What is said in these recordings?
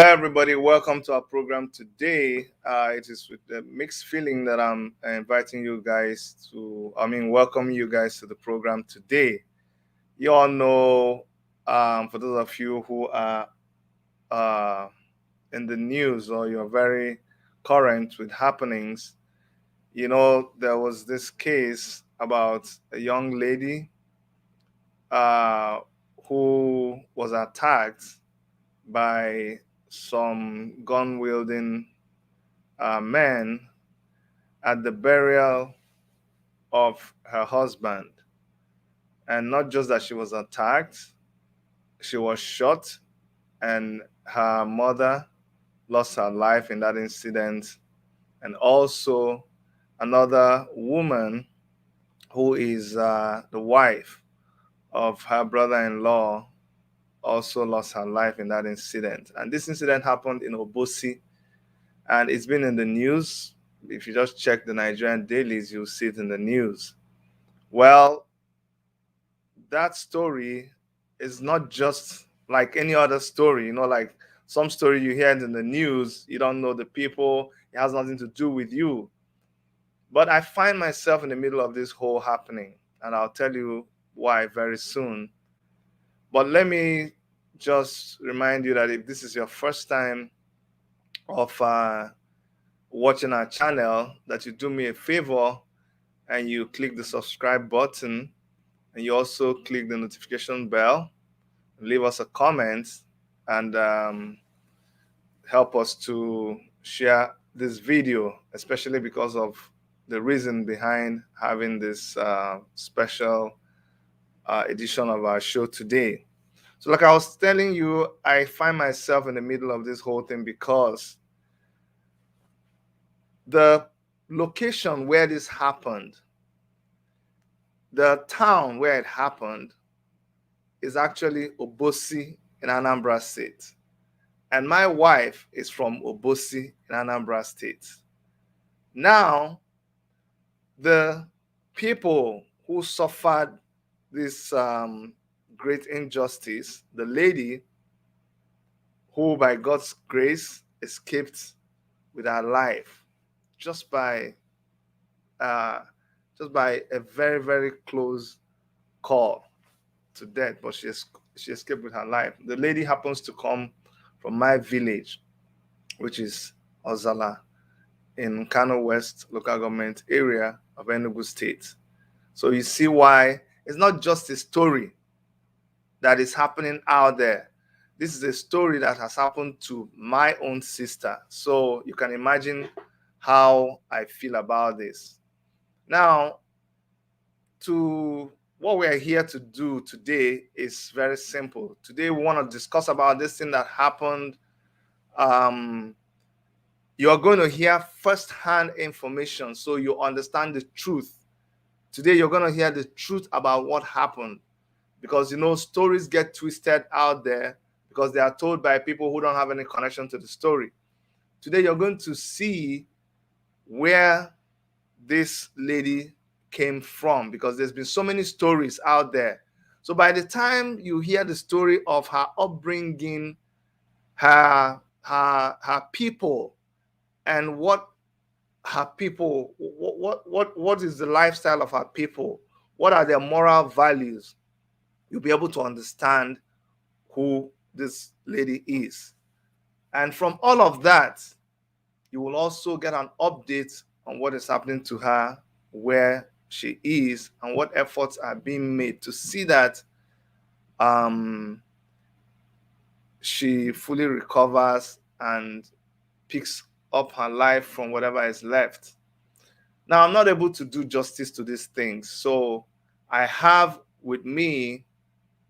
Hello, everybody. Welcome to our program today. It is with a mixed feeling that I'm inviting you guys welcome you guys to the program today. You all know, for those of you who are uh, in the news or you're very current with happenings, you know, there was this case about a young lady uh, who was attacked by some gun wielding men at the burial of her husband. And not just that she was attacked, she was shot, and her mother lost her life in that incident. And also, another woman who is the wife of her brother in law also lost her life in that incident. And this incident happened in Obosi, and it's been in the news. If you just check the Nigerian dailies, you'll see it in the news. Well, that story is not just like any other story, like some story you hear in the news, you don't know the people, it has nothing to do with you. But I find myself in the middle of this whole happening, and I'll tell you why very soon. But let me just remind you that if this is your first time of watching our channel, that you do me a favor and you click the subscribe button, and you also click the notification bell, leave us a comment, and help us to share this video, especially because of the reason behind having this special edition of our show today. So like I was telling you, I find myself in the middle of this whole thing because the location where this happened, the town where it happened, is actually Obosi in Anambra State. And my wife is from Obosi in Anambra State. Now, the people who suffered this great injustice, the lady who by God's grace escaped with her life just by a very, very close call to death, but she escaped with her life. The lady happens to come from my village, which is Ozalla, in Nkanu West local government area of Enugu State. So you see why it's not just a story that is happening out there. This is a story that has happened to my own sister. So you can imagine how I feel about this. Now, what we're here to do today is very simple. Today we want to discuss about this thing that happened. You're going to hear first-hand information so you understand the truth. Today you're going to hear the truth about what happened, because stories get twisted out there because they are told by people who don't have any connection to the story. Today you're going to see where this lady came from, because there's been so many stories out there. So by the time you hear the story of her upbringing, her people, and what her people, what is the lifestyle of her people, what are their moral values, you'll be able to understand who this lady is. And from all of that, you will also get an update on what is happening to her, where she is, and what efforts are being made to see that she fully recovers and picks up her life from whatever is left. Now, I'm not able to do justice to these things, so I have with me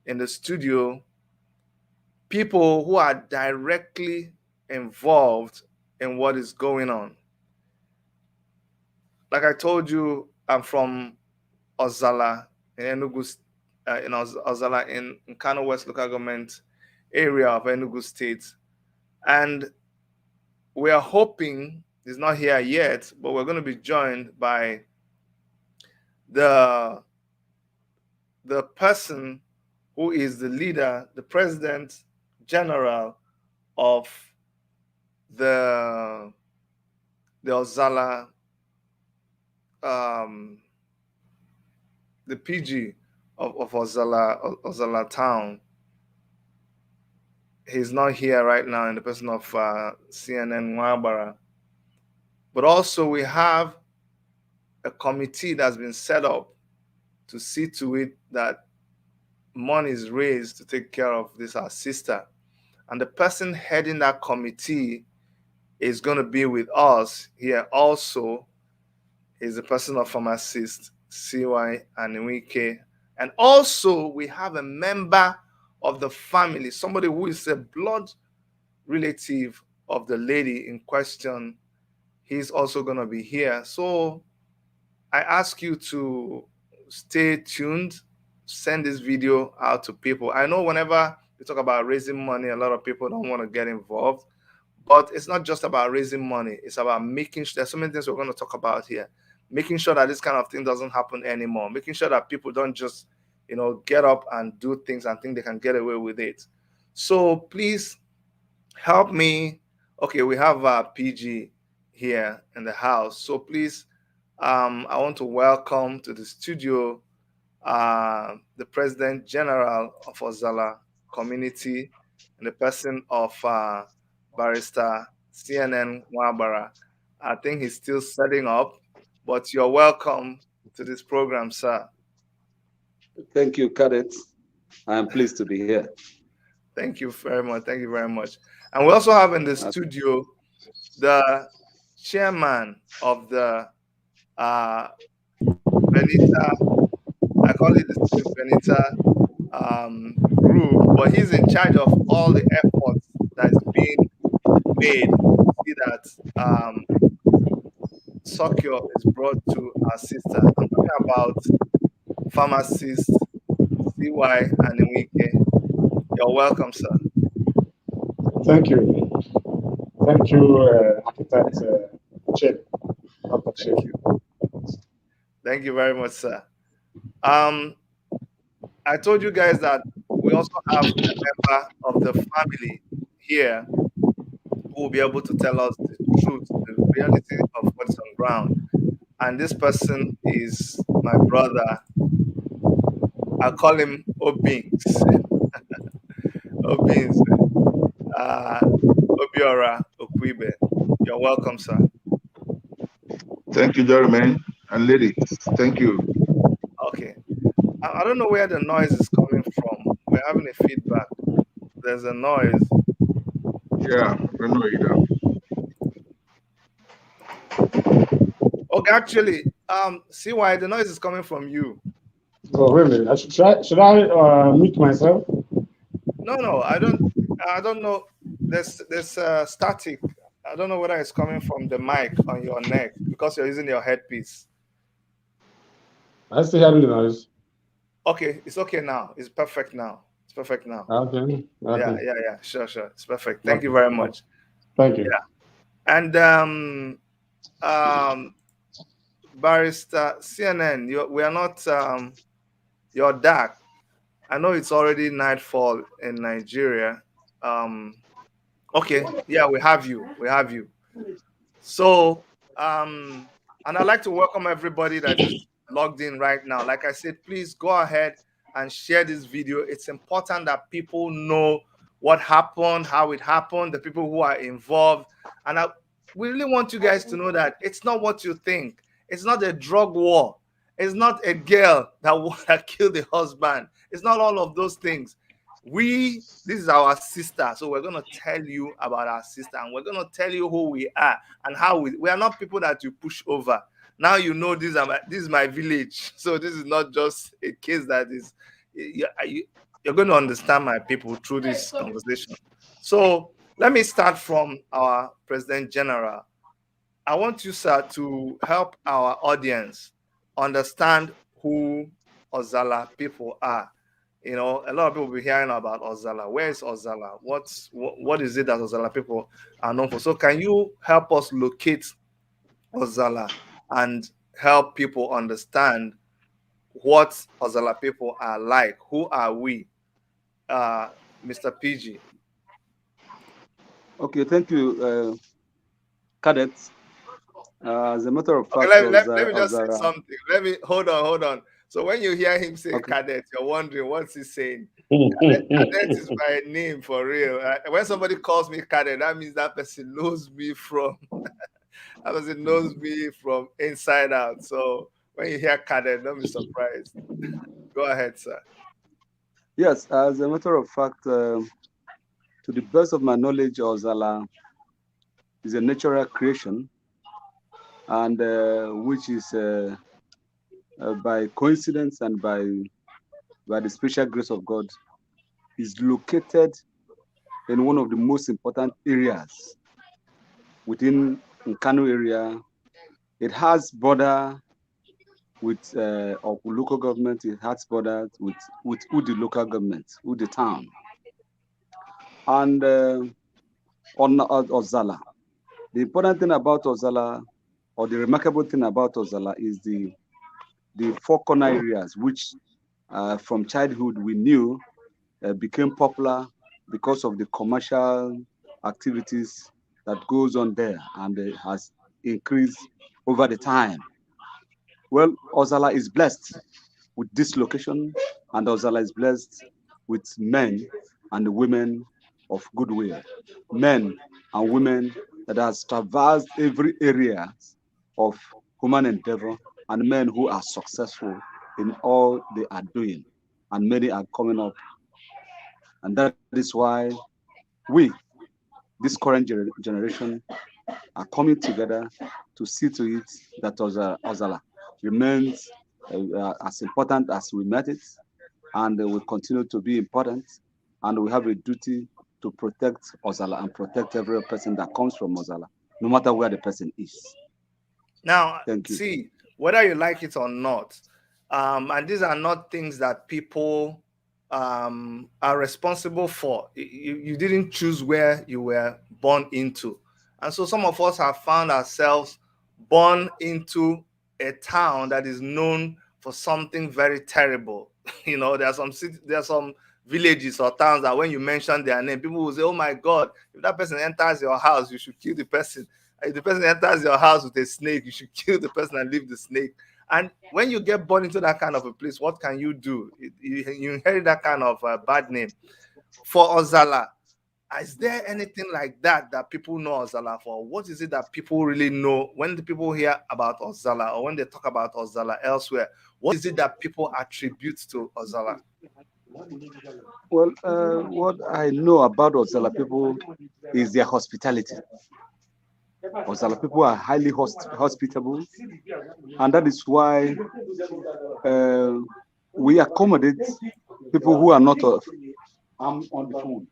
in the studio people who are directly involved in what is going on. Like I told you, I'm from Ozalla in Enugu, in Ozalla in Nkanu West local government area of Enugu State, and we are hoping, he's not here yet, but we're going to be joined by the person who is the leader, the president general of the Ozalla, the PG of Ozalla town. He's not here right now in the person of CNN Nwabara. But also we have a committee that's been set up to see to it that money is raised to take care of this, our sister. And the person heading that committee is going to be with us here also. Is the person of pharmacist CY Anyaegbunam. And also we have a member of the family, somebody who is a blood relative of the lady in question. He's also going to be here. So I ask you to stay tuned, send this video out to people. I know whenever we talk about raising money, a lot of people don't want to get involved, but it's not just about raising money. It's about making sure, there's so many things we're going to talk about here, making sure that this kind of thing doesn't happen anymore, making sure that people don't just, get up and do things and think they can get away with it. So please help me. Okay, we have PG here in the house. So please, I want to welcome to the studio the President General of Ozalla Community in the person of Barrister CNN Nwabara. I think he's still setting up, but you're welcome to this program, sir. Thank you, Cadet. I am pleased to be here. Thank you very much. Thank you very much. And we also have in the studio the chairman of the Benita, I call it the Benita group, but he's in charge of all the efforts that is being made to see that succor is brought to our sister. I'm talking about pharmacist CY Anyaegbunam. You're welcome, sir. Thank you. Thank you, Architect Chidi. Thank you. Thank you very much, sir. I told you guys that we also have a member of the family here who will be able to tell us the truth, the reality of what's on ground. And this person is my brother. I call him Obings. Obings. Obiora Okwuibe. You're welcome, sir. Thank you, Jeremy and ladies. Thank you. Okay. I don't know where the noise is coming from. We're having a feedback. There's a noise. Yeah, I don't know either. Okay, actually, see why the noise is coming from you. Oh, wait a minute. Should I mute myself? No, I don't know. There's static. I don't know whether it's coming from the mic on your neck because you're using your headpiece. I still hear the noise. Okay, it's okay now. It's perfect now. It's perfect now. Okay. Yeah. Sure. It's perfect. Thank you very much. Thank you. Yeah. And Barrister CNN, we are not you're dark. I know it's already nightfall in Nigeria. Okay, yeah, we have you. So, and I'd like to welcome everybody that is logged in right now. Like I said, please go ahead and share this video. It's important that people know what happened, how it happened, the people who are involved. And we really want you guys to know that it's not what you think. It's not a drug war. It's not a girl that killed the husband. It's not all of those things. This is our sister, so we're going to tell you about our sister, and we're going to tell you who we are and how we are not people that you push over. Now you know this is my village, so this is not just a case that is you're going to understand my people through this conversation. So let me start from our President General. I want you, sir, to help our audience understand who Ozalla people are. A lot of people will be hearing about Ozalla. Where is Ozalla? What is it that Ozalla people are known for? So can you help us locate Ozalla and help people understand what Ozalla people are like? Who are we? Mr. PG. Okay, thank you, cadets. As a matter of fact, Okay, let me just say something. Let me hold on. So when you hear him say okay. cadet, you're wondering what's he saying. Cadet is my name for real. When somebody calls me cadet, that means that person knows me from that person knows me from inside out. So when you hear cadet, don't be surprised. Go ahead, sir. Yes, as a matter of fact, to the best of my knowledge, Ozalla is a natural creation, and which is by coincidence and by the special grace of God, is located in one of the most important areas within Nkanu area. It has border with of local government. It has border with Udi local government, Udi town, and on Ozalla. The important thing about Ozalla, or the remarkable thing about Ozalla, is the four corner areas, which from childhood we knew became popular because of the commercial activities that goes on there, and it has increased over the time. Well, Ozalla is blessed with this location, and Ozalla is blessed with men and women of goodwill, men and women that has traversed every area of human endeavor, and men who are successful in all they are doing, and many are coming up. And that is why we, this current generation, are coming together to see to it that Ozalla remains as important as we met it, and will continue to be important. And we have a duty to protect Ozalla and protect every person that comes from Ozalla, no matter where the person is. Now, Thank you. see, whether you like it or not, and these are not things that people are responsible for. You didn't choose where you were born into. And so some of us have found ourselves born into a town that is known for something very terrible. You know, there are some villages or towns that when you mention their name, people will say, oh my God, if that person enters your house, you should kill the person. If the person enters your house with a snake, you should kill the person and leave the snake. And when you get born into that kind of a place, what can you do? You inherit that kind of bad name. For Ozalla, is there anything like that people know Ozalla for? What is it that people really know when the people hear about Ozalla, or when they talk about Ozalla elsewhere? What is it that people attribute to Ozalla? Well, what I know about Ozalla people is their hospitality. Ozalla people are highly hospitable, and that is why we accommodate people who are not on the phone.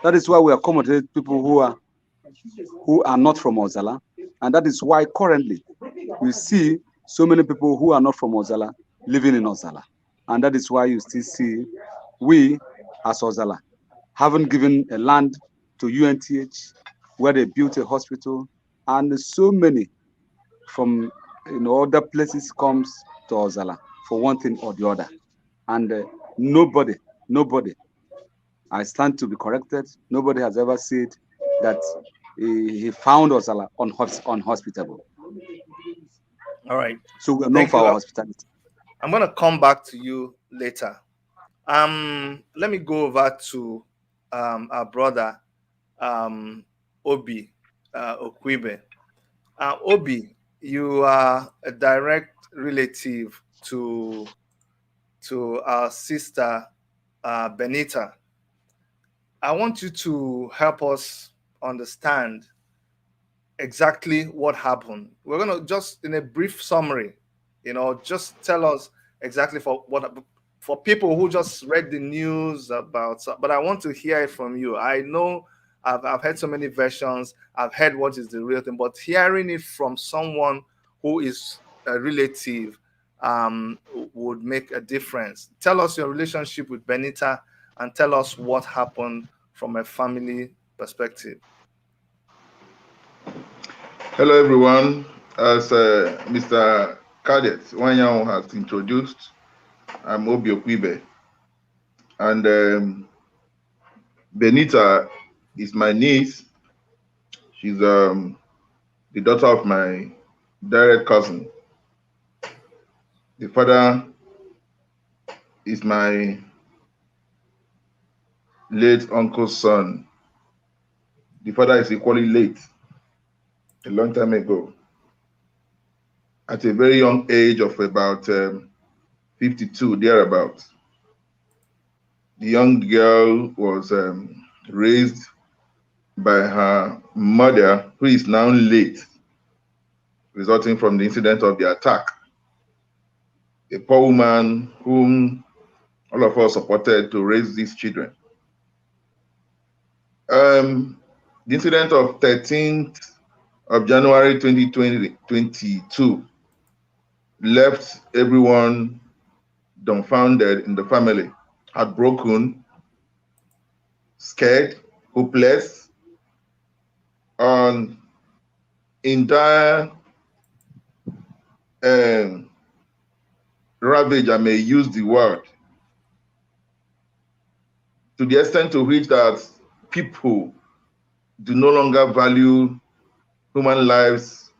That is why we accommodate people who are not from Ozalla, and that is why currently you see so many people who are not from Ozalla living in Ozalla, and that is why you still see we as Ozalla haven't given a land to UNTH where they built a hospital, and so many from other places comes to Ozalla for one thing or the other, and nobody, I stand to be corrected, nobody has ever said that he found Ozalla unhospitable. All right. So we are known for our hospitality. I'm going to come back to you later. Let me go over to our brother Obi Okwuibe. Obi, you are a direct relative to our sister Benita. I want you to help us understand exactly what happened. We're going to just, in a brief summary, just tell us exactly for people who just read the news about, but I want to hear it from you. I know I've heard so many versions. I've heard what is the real thing, but hearing it from someone who is a relative would make a difference. Tell us your relationship with Benita and tell us what happened from a family perspective. Hello, everyone. As Mr. Cadet Nwanyanwu has introduced, I'm Obi Okwuibe. And Benita is my niece. She's the daughter of my direct cousin. The father is my late uncle's son. The father is equally late, a long time ago. At a very young age of about 52, thereabouts. The young girl was raised by her mother, who is now late, resulting from the incident of the attack. A poor woman whom all of us supported to raise these children. The incident of 13th of January 2022 left everyone dumbfounded in the family, heartbroken, scared, hopeless, and in dire ravage, I may use the word, to the extent to which that people do no longer value human lives,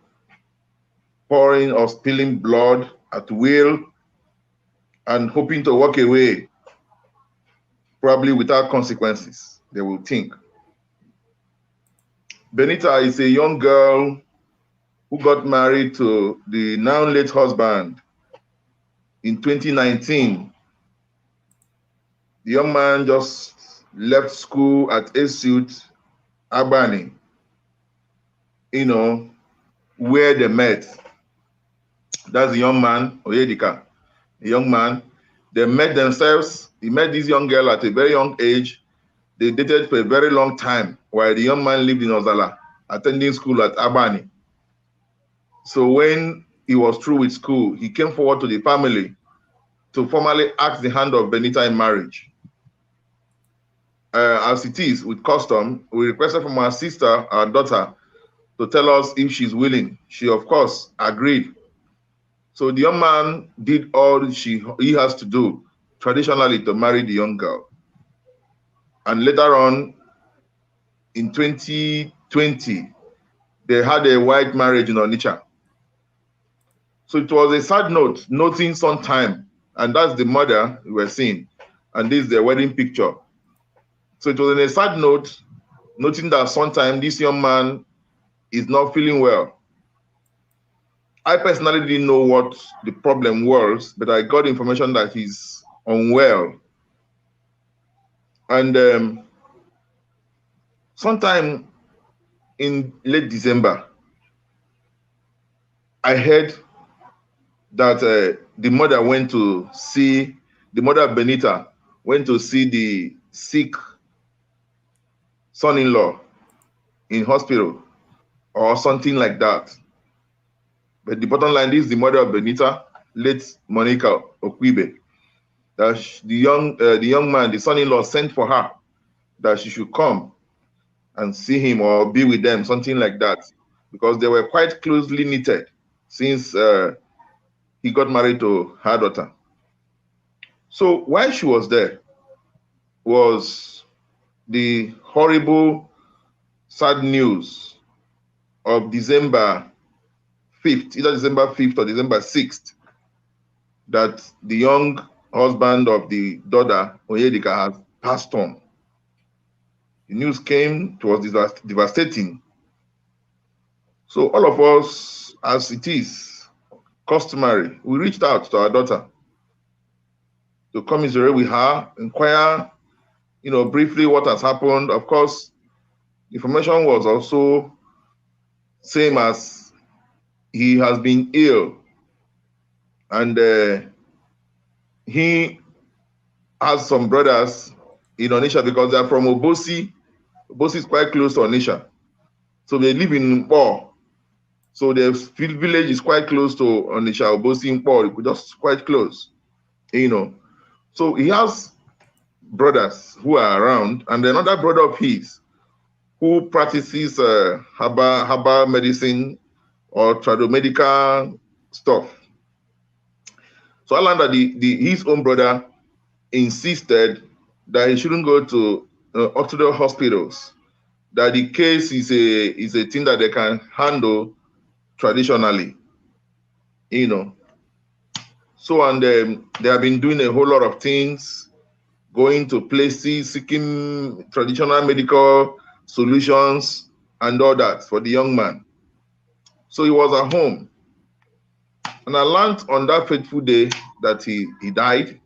pouring or spilling blood at will and hoping to walk away, probably without consequences, they will think. Benita is a young girl who got married to the now late husband in 2019. The young man just left school at Esute, Albany, you know, where they met. That's the young man, Oyedika, a young man. They met themselves. He met this young girl at a very young age. They dated for a very long time while the young man lived in Ozalla, attending school at Albany. So when he was through with school, he came forward to the family to formally ask the hand of Benita in marriage. As it is with custom, we requested from our sister, our daughter, to tell us if she's willing. She, of course, agreed. So the young man did all he has to do traditionally to marry the young girl. And later on, in 2020, they had a white marriage in Onitsha. So it was a sad note, noting some time, and that's the mother we were seeing, and this is the wedding picture. So it was in a sad note, noting that sometime this young man is not feeling well. I personally didn't know what the problem was, but I got information that he's unwell. And sometime in late December, I heard that the mother went to see, the mother of Benita went to see the sick son-in-law in hospital or something like that. But the bottom line is the mother of Benita, late Monica Okwuibe, that the young man, the son-in-law, sent for her that she should come and see him or be with them, something like that, because they were quite closely knitted since he got married to her daughter. So while she was there was the horrible, sad news of December 5th, either December 5th or December 6th, that the young husband of the daughter, Oyedika, has passed on. The news came, it was devastating. So all of us, as it is customary, we reached out to our daughter to commiserate with her, inquire, briefly what has happened. Of course, information was also same as he has been ill, and he has some brothers in Onitsha because they're from Obosi. Obosi is quite close to Onitsha, so they live in Mpo. So the village is quite close to Onitsha, Obosi, Mpo, just quite close, So he has brothers who are around, and another brother of his who practices herbal medicine or tradomedical stuff. So I learned that his own brother insisted that he shouldn't go to orthodox hospitals that the case is a thing that they can handle traditionally, you know. So, and they have been doing a whole lot of things, going to places, seeking traditional medical solutions and all that for the young man. So he was at home. And I learned on that fateful day that he died,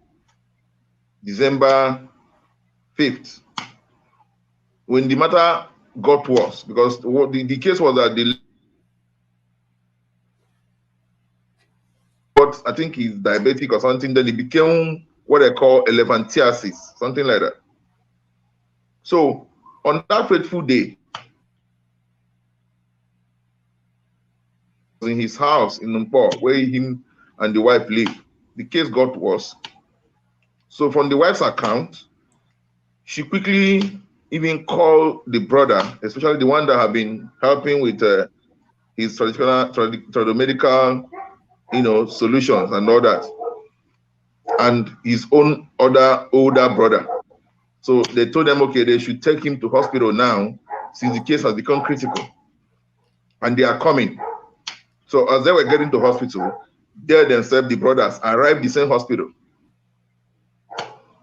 December 5th, when the matter got worse, because the case was that I think he's diabetic or something, then it became what they call elephantiasis, something like that. So on that fateful day, in his house in Numpo, where him and the wife live, the case got worse. So from the wife's account, she quickly even called the brother, especially the one that had been helping with his traditional medical, you know, solutions and all that, and his own other older brother. So they told them, okay, they should take him to hospital now, since the case has become critical, and they are coming. So as they were getting to hospital, they themselves, the brothers, arrived the same hospital.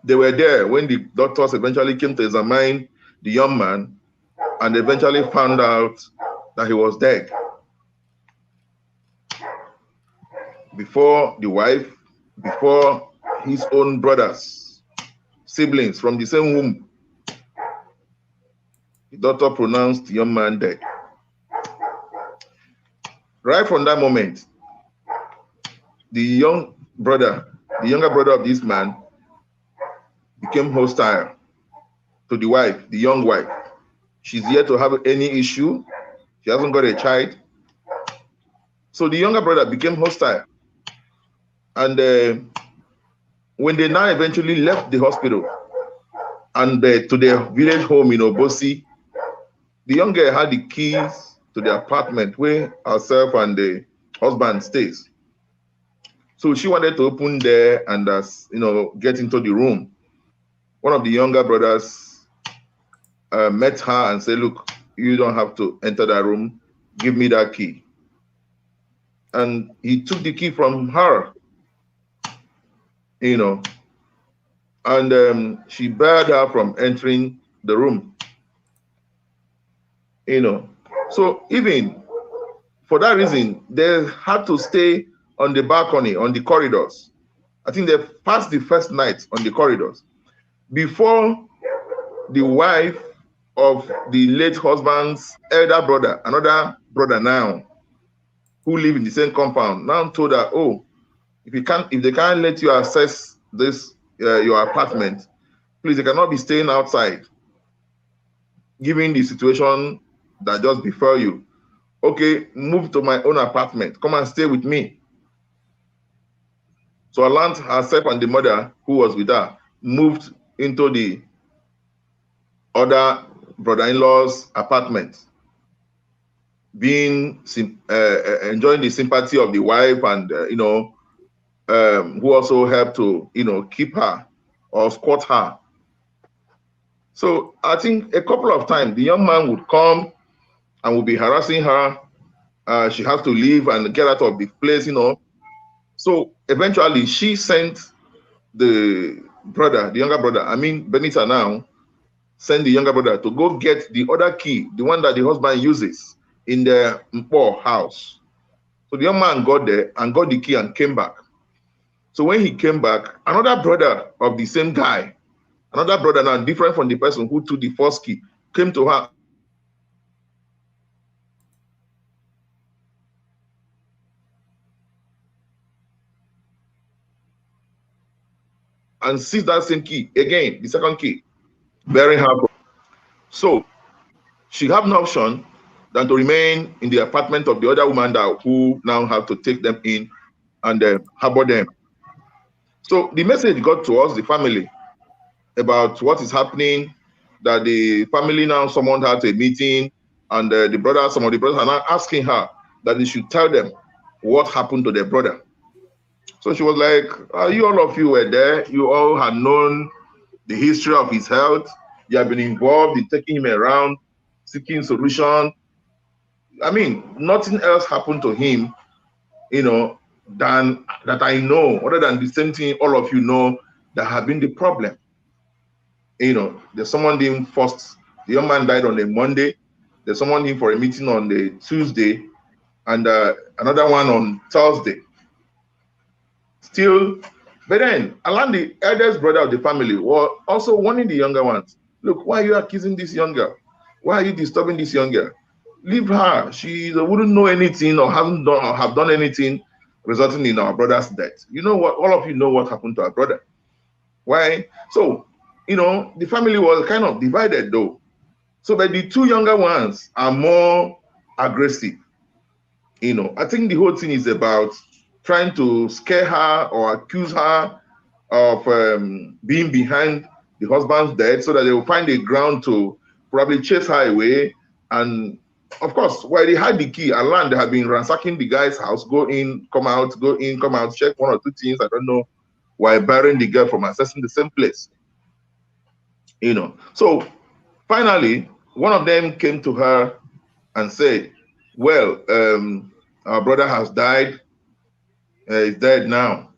They were there when the doctors eventually came to examine the young man, and eventually found out that he was dead. Before the wife, before his own brothers, siblings from the same womb, the doctor pronounced the young man dead. Right from that moment, the younger brother of this man became hostile to the wife, the young wife. She's yet to have any issue. She hasn't got a child. So the younger brother became hostile. And when they now eventually left the hospital and to their village home in Obosi, the young girl had the keys to the apartment where herself and the husband stays. So she wanted to open there and get into the room. One of the younger brothers met her and said, look, you don't have to enter that room. Give me that key. And he took the key from her, you know, and she barred her from entering the room, you know. So even for that reason, they had to stay on the balcony, on the corridors. I think they passed the first night on the corridors before the wife of the late husband's elder brother, another brother now, who live in the same compound, now told her, oh, if they can't let you access this your apartment, please, they cannot be staying outside, given the situation that just befell you. Okay, move to my own apartment. Come and stay with me. So Alant herself and the mother who was with her moved into the other brother-in-law's apartment, being enjoying the sympathy of the wife, and who also helped to keep her or squat her. So I think a couple of times the young man would come and would be harassing her. She has to leave and get out of the place, you know. So eventually she sent the younger brother, I mean Benita now, sent the younger brother to go get the other key, the one that the husband uses in the Mpo house. So the young man got there and got the key and came back. So when he came back, another brother of the same guy, another brother now different from the person who took the first key, came to her and seized that same key again, the second key, bearing her. So she had no option than to remain in the apartment of the other woman who now have to take them in and harbor them. So the message got to us, the family, about what is happening, that the family now summoned her to a meeting, and some of the brothers are now asking her that they should tell them what happened to their brother. So she was like, you all of you were there, you all had known the history of his health, you have been involved in taking him around, seeking solution. I mean, nothing else happened to him, you know, than that I know, other than the same thing all of you know that have been the problem. You know, there's someone him first, the young man died on a Monday. There's someone him for a meeting on the Tuesday, and another one on Thursday. Still, but then Alan, the eldest brother of the family, was also warning the younger ones. Look, why are you accusing this young girl? Why are you disturbing this young girl? Leave her. She wouldn't know anything or haven't done or have done anything resulting in our brother's death. You know what? All of you know what happened to our brother. Why? So, you know, the family was kind of divided though. So, but the two younger ones are more aggressive. You know, I think the whole thing is about trying to scare her or accuse her of being behind the husband's death so that they will find a ground to probably chase her away. And of course, while they had the key and land, they had been ransacking the guy's house, go in, come out, check one or two things, I don't know, while barring the girl from accessing the same place. You know, so finally, one of them came to her and said, well, our brother has died. He's dead now.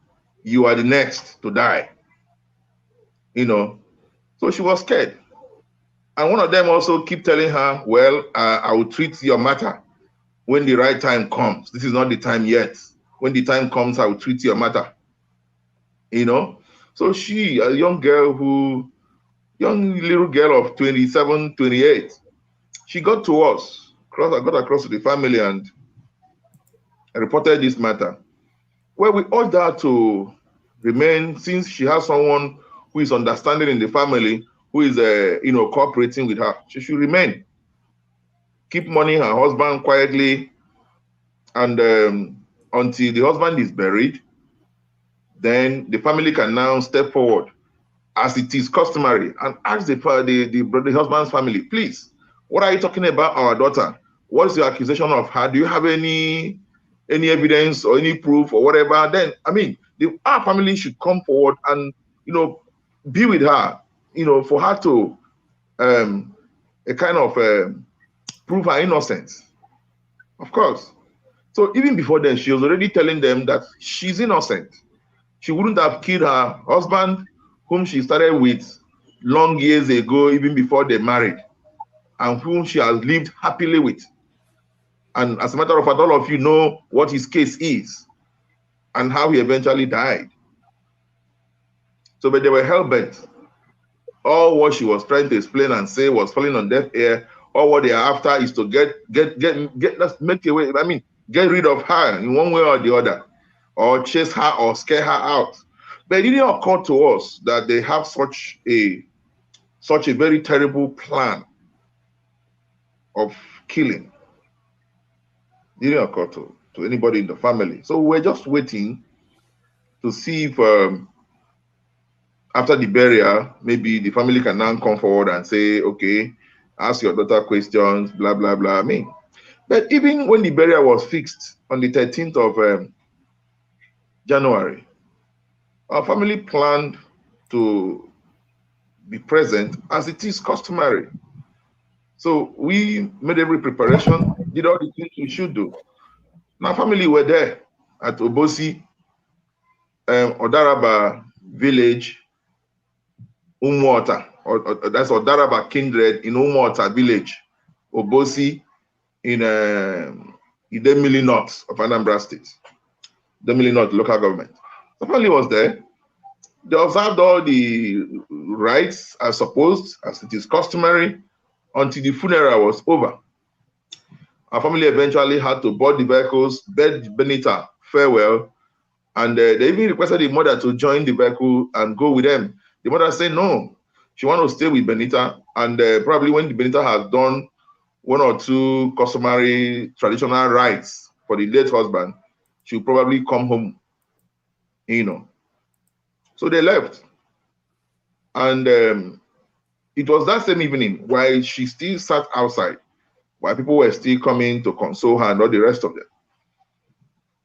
You are the next to die. You know, so she was scared. And one of them also keep telling her, well, I will treat your matter when the right time comes. This is not the time yet. When the time comes, I will treat your matter. You know, so she, a young little girl of 27, 28, she got to us, got across to the family and reported this matter. Well, we urged her to remain, since she has someone who is understanding in the family, who is, you know, cooperating with her. She should remain. Keep mourning her husband quietly, and until the husband is buried, then the family can now step forward, as it is customary, and ask the husband's family, please, what are you talking about our daughter? What is your accusation of her? Do you have any evidence or any proof or whatever? Then, I mean, our family should come forward and, you know, be with her, you know, for her to a kind of prove her innocence. Of course. So even before then, she was already telling them that she's innocent. She wouldn't have killed her husband, whom she started with long years ago, even before they married, and whom she has lived happily with. And as a matter of fact, all of you know what his case is and how he eventually died. So, but they were hell-bent. All what she was trying to explain and say was falling on deaf ear. All what they are after is to make away. I mean, get rid of her in one way or the other, or chase her or scare her out. But it didn't occur to us that they have such a very terrible plan of killing. It didn't occur to anybody in the family. So we're just waiting to see if after the burial, maybe the family can now come forward and say, okay, ask your daughter questions, blah, blah, blah. I mean, but even when the burial was fixed on the 13th of January, our family planned to be present as it is customary. So we made every preparation, did all the things we should do. My family were there at Obosi, Odaraba village, Umuota, or that's Odaraba kindred in Umuota village, Obosi in Idemili North of Anambra State, Idemili North local government. The family was there. They observed all the rites as supposed, as it is customary, until the funeral was over. Our family eventually had to board the vehicles, bid Benita farewell, and they even requested the mother to join the vehicle and go with them. The mother said no, she wanted to stay with Benita, and probably when Benita has done one or two customary traditional rites for the late husband, she'll probably come home, you know. So they left, and it was that same evening while she still sat outside, while people were still coming to console her and all the rest of them.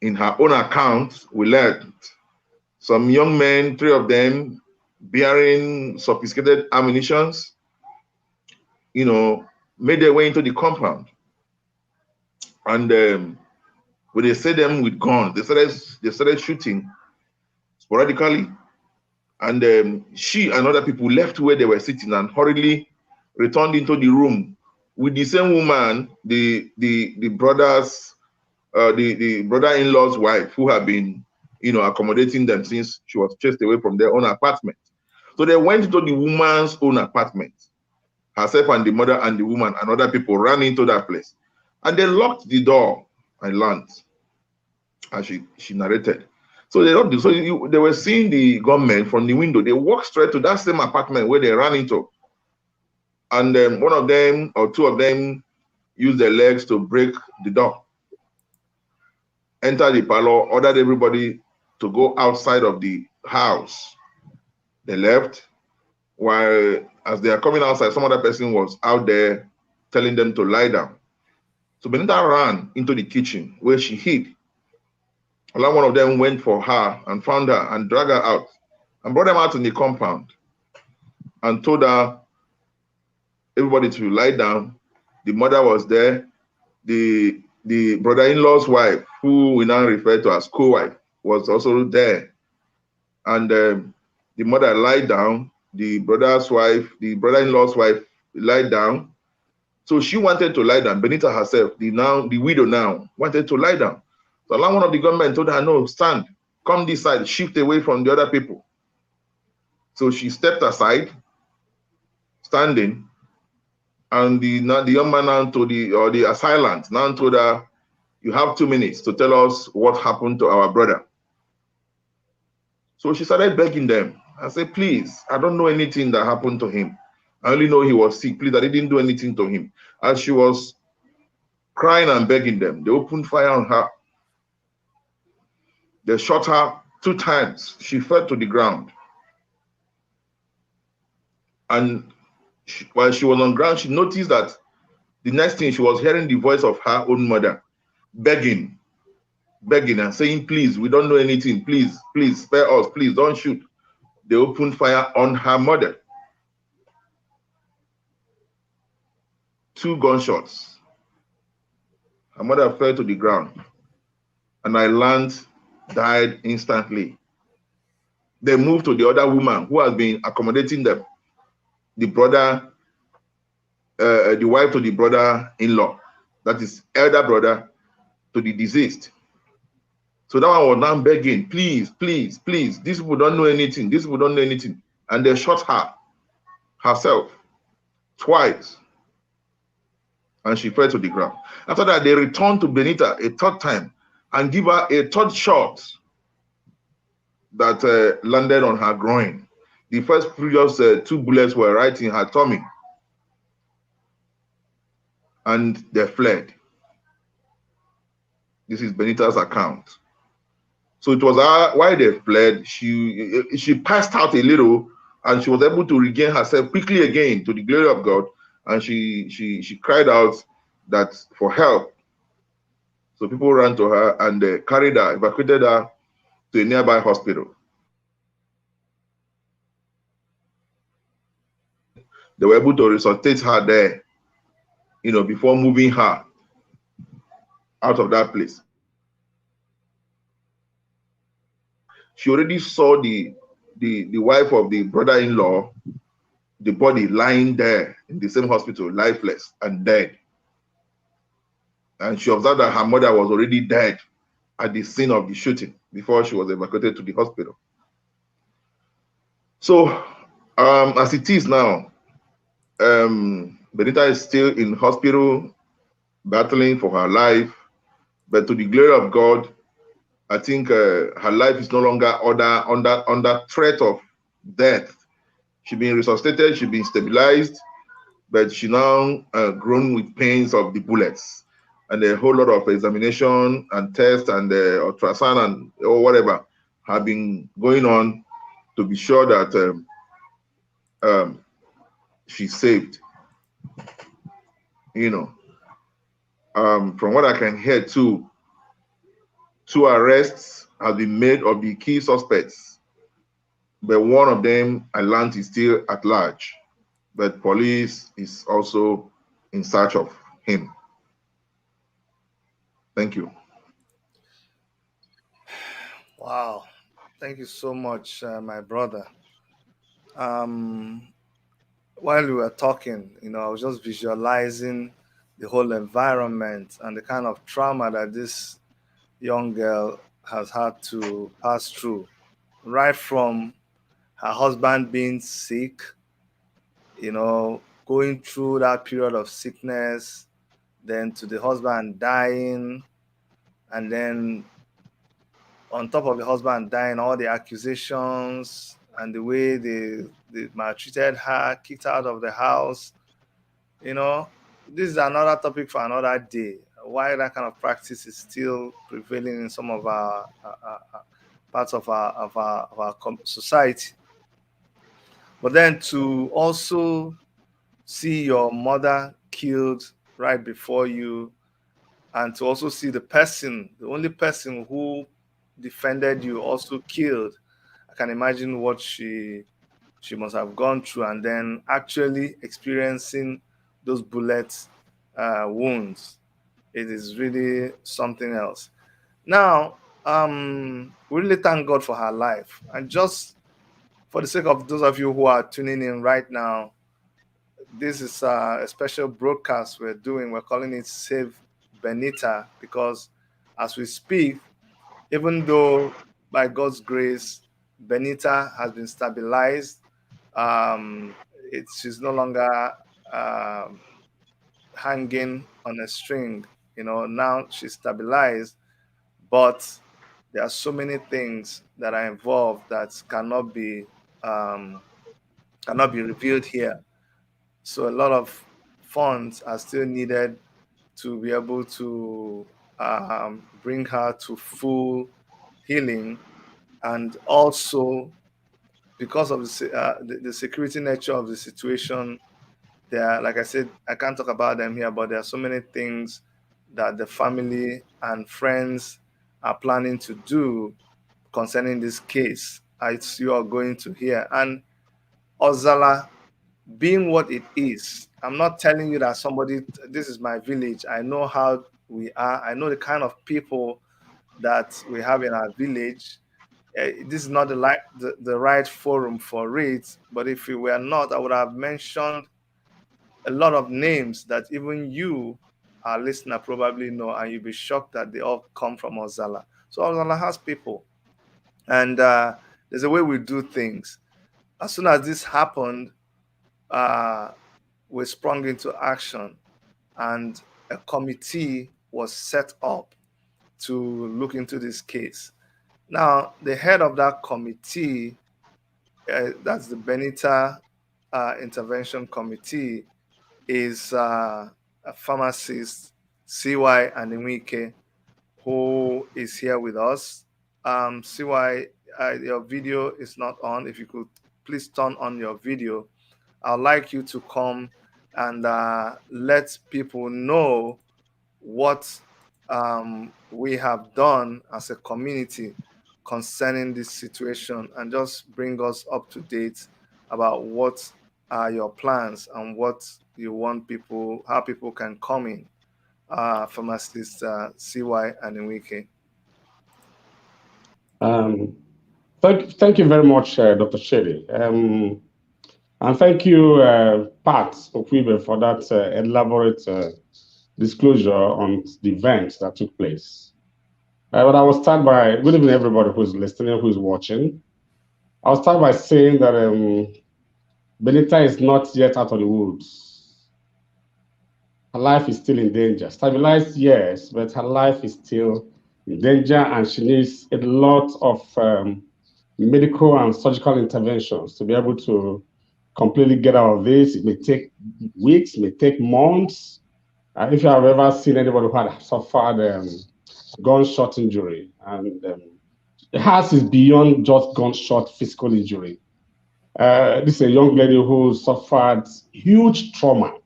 In her own account, we learned some young men, 3 of them, bearing sophisticated ammunitions, you know, made their way into the compound. And when they see them with guns, they started shooting sporadically. And she and other people left where they were sitting and hurriedly returned into the room with the same woman, the brother's the brother-in-law's wife, who had been, accommodating them since she was chased away from their own apartment. So they went into the woman's own apartment. Herself and the mother and the woman and other people ran into that place, and they locked the door and learned, as she narrated. So they were seeing the gunmen from the window. They walked straight to that same apartment where they ran into, and one of them or two of them used their legs to break the door, entered the parlor, ordered everybody to go outside of the house. They left, while as they are coming outside, some other person was out there telling them to lie down. So Benita ran into the kitchen where she hid. Along one of them went for her and found her and dragged her out and brought them out in the compound and told her, everybody to lie down. The mother was there. The brother-in-law's wife, who we now refer to as co-wife, was also there. And the mother lied down. The brother-in-law's wife lied down. So she wanted to lie down. Benita herself, the widow now, wanted to lie down. So along one of the gunmen told her, no, stand, come this side, shift away from the other people. So she stepped aside, standing, and the young man now told the assailant now told her, you have 2 minutes to tell us what happened to our brother. So she started begging them. I said, please, I don't know anything that happened to him. I only know he was sick. Please, I didn't do anything to him. As she was crying and begging them, they opened fire on her. They shot her 2 times. She fell to the ground. And while she was on ground, she noticed that the next thing she was hearing the voice of her own mother begging and saying, please, we don't know anything. Please, please spare us. Please don't shoot. They opened fire on her mother. 2 gunshots. Her mother fell to the ground, and Ireland died instantly. They moved to the other woman who has been accommodating them, the wife to the brother-in-law, that is elder brother to the deceased. So that one was now begging, please, please, please, these people don't know anything, these people don't know anything. And they shot her herself twice, and she fell to the ground. After that, they returned to Benita a 3rd time and give her a 3rd shot that landed on her groin. The first previous 2 bullets were right in her tummy, and they fled. This is Benita's account. So it was while they fled, she passed out a little, and she was able to regain herself quickly again, to the glory of God, and she cried out that for help. So people ran to her and carried her, evacuated her to a nearby hospital. They were able to resuscitate her there, before moving her out of that place. She already saw the wife of the brother-in-law, the body lying there in the same hospital, lifeless and dead. And she observed that her mother was already dead at the scene of the shooting before she was evacuated to the hospital. So, as it is now, Benita is still in hospital, battling for her life, but to the glory of God, I think her life is no longer under threat of death. She's been resuscitated, she's been stabilized, but she now grown with pains of the bullets, and a whole lot of examination and tests and ultrasound and or whatever have been going on to be sure that she's saved. From what I can hear too, 2 arrests have been made of the key suspects, but one of them, Ireland, is still at large. But police is also in search of him. Thank you. Wow. Thank you so much, my brother. While we were talking, I was just visualizing the whole environment and the kind of trauma that this young girl has had to pass through, right from her husband being sick, going through that period of sickness, then to the husband dying, and then on top of the husband dying, all the accusations and the way they maltreated her, kicked her out of the house. This is another topic for another day. Why that kind of practice is still prevailing in some of our parts of our society. But then to also see your mother killed right before you, and to also see the only person who defended you, also killed. I can imagine what she must have gone through, and then actually experiencing those bullet wounds. It is really something else. Now, we really thank God for her life. And just for the sake of those of you who are tuning in right now, this is a special broadcast we're doing. We're calling it Save Benita, because as we speak, even though by God's grace, Benita has been stabilized, she's no longer hanging on a string. Now she's stabilized, but there are so many things that are involved that cannot be revealed here. So a lot of funds are still needed to be able to bring her to full healing, and also because of the security nature of the situation. There, like I said, I can't talk about them here, but there are so many things that the family and friends are planning to do concerning this case, as you are going to hear. And Ozalla being what it is, I'm not telling you that this is my village. I know how we are. I know the kind of people that we have in our village. This is not the right forum for it, but if it were not, I would have mentioned a lot of names that even you, our listener, probably know, and you'll be shocked that they all come from Ozalla. So Ozalla has people, and there's a way we do things. As soon as this happened, we sprung into action, and a committee was set up to look into this case. Now, the head of that committee, that's the Benita Intervention Committee, is a pharmacist, CY Anyaegbunam, who is here with us. CY, your video is not on. If you could please turn on your video. I'd like you to come and let people know what we have done as a community concerning this situation, and just bring us up to date about what are your plans and what you want how people can come in. Pharmacist CY Anyaegbunam. Thank you very much, Dr. Chidi. And thank you, Pat Okwuibe, for that elaborate disclosure on the events that took place. But I will start by, good evening everybody who's listening, who's watching. I'll start by saying that Benita is not yet out of the woods. Her life is still in danger. Stabilized, yes, but her life is still in danger, and she needs a lot of medical and surgical interventions to be able to completely get out of this. It may take weeks, it may take months. If you have ever seen anybody who had suffered gunshot injury, and hers is beyond just gunshot physical injury. This is a young lady who suffered huge trauma,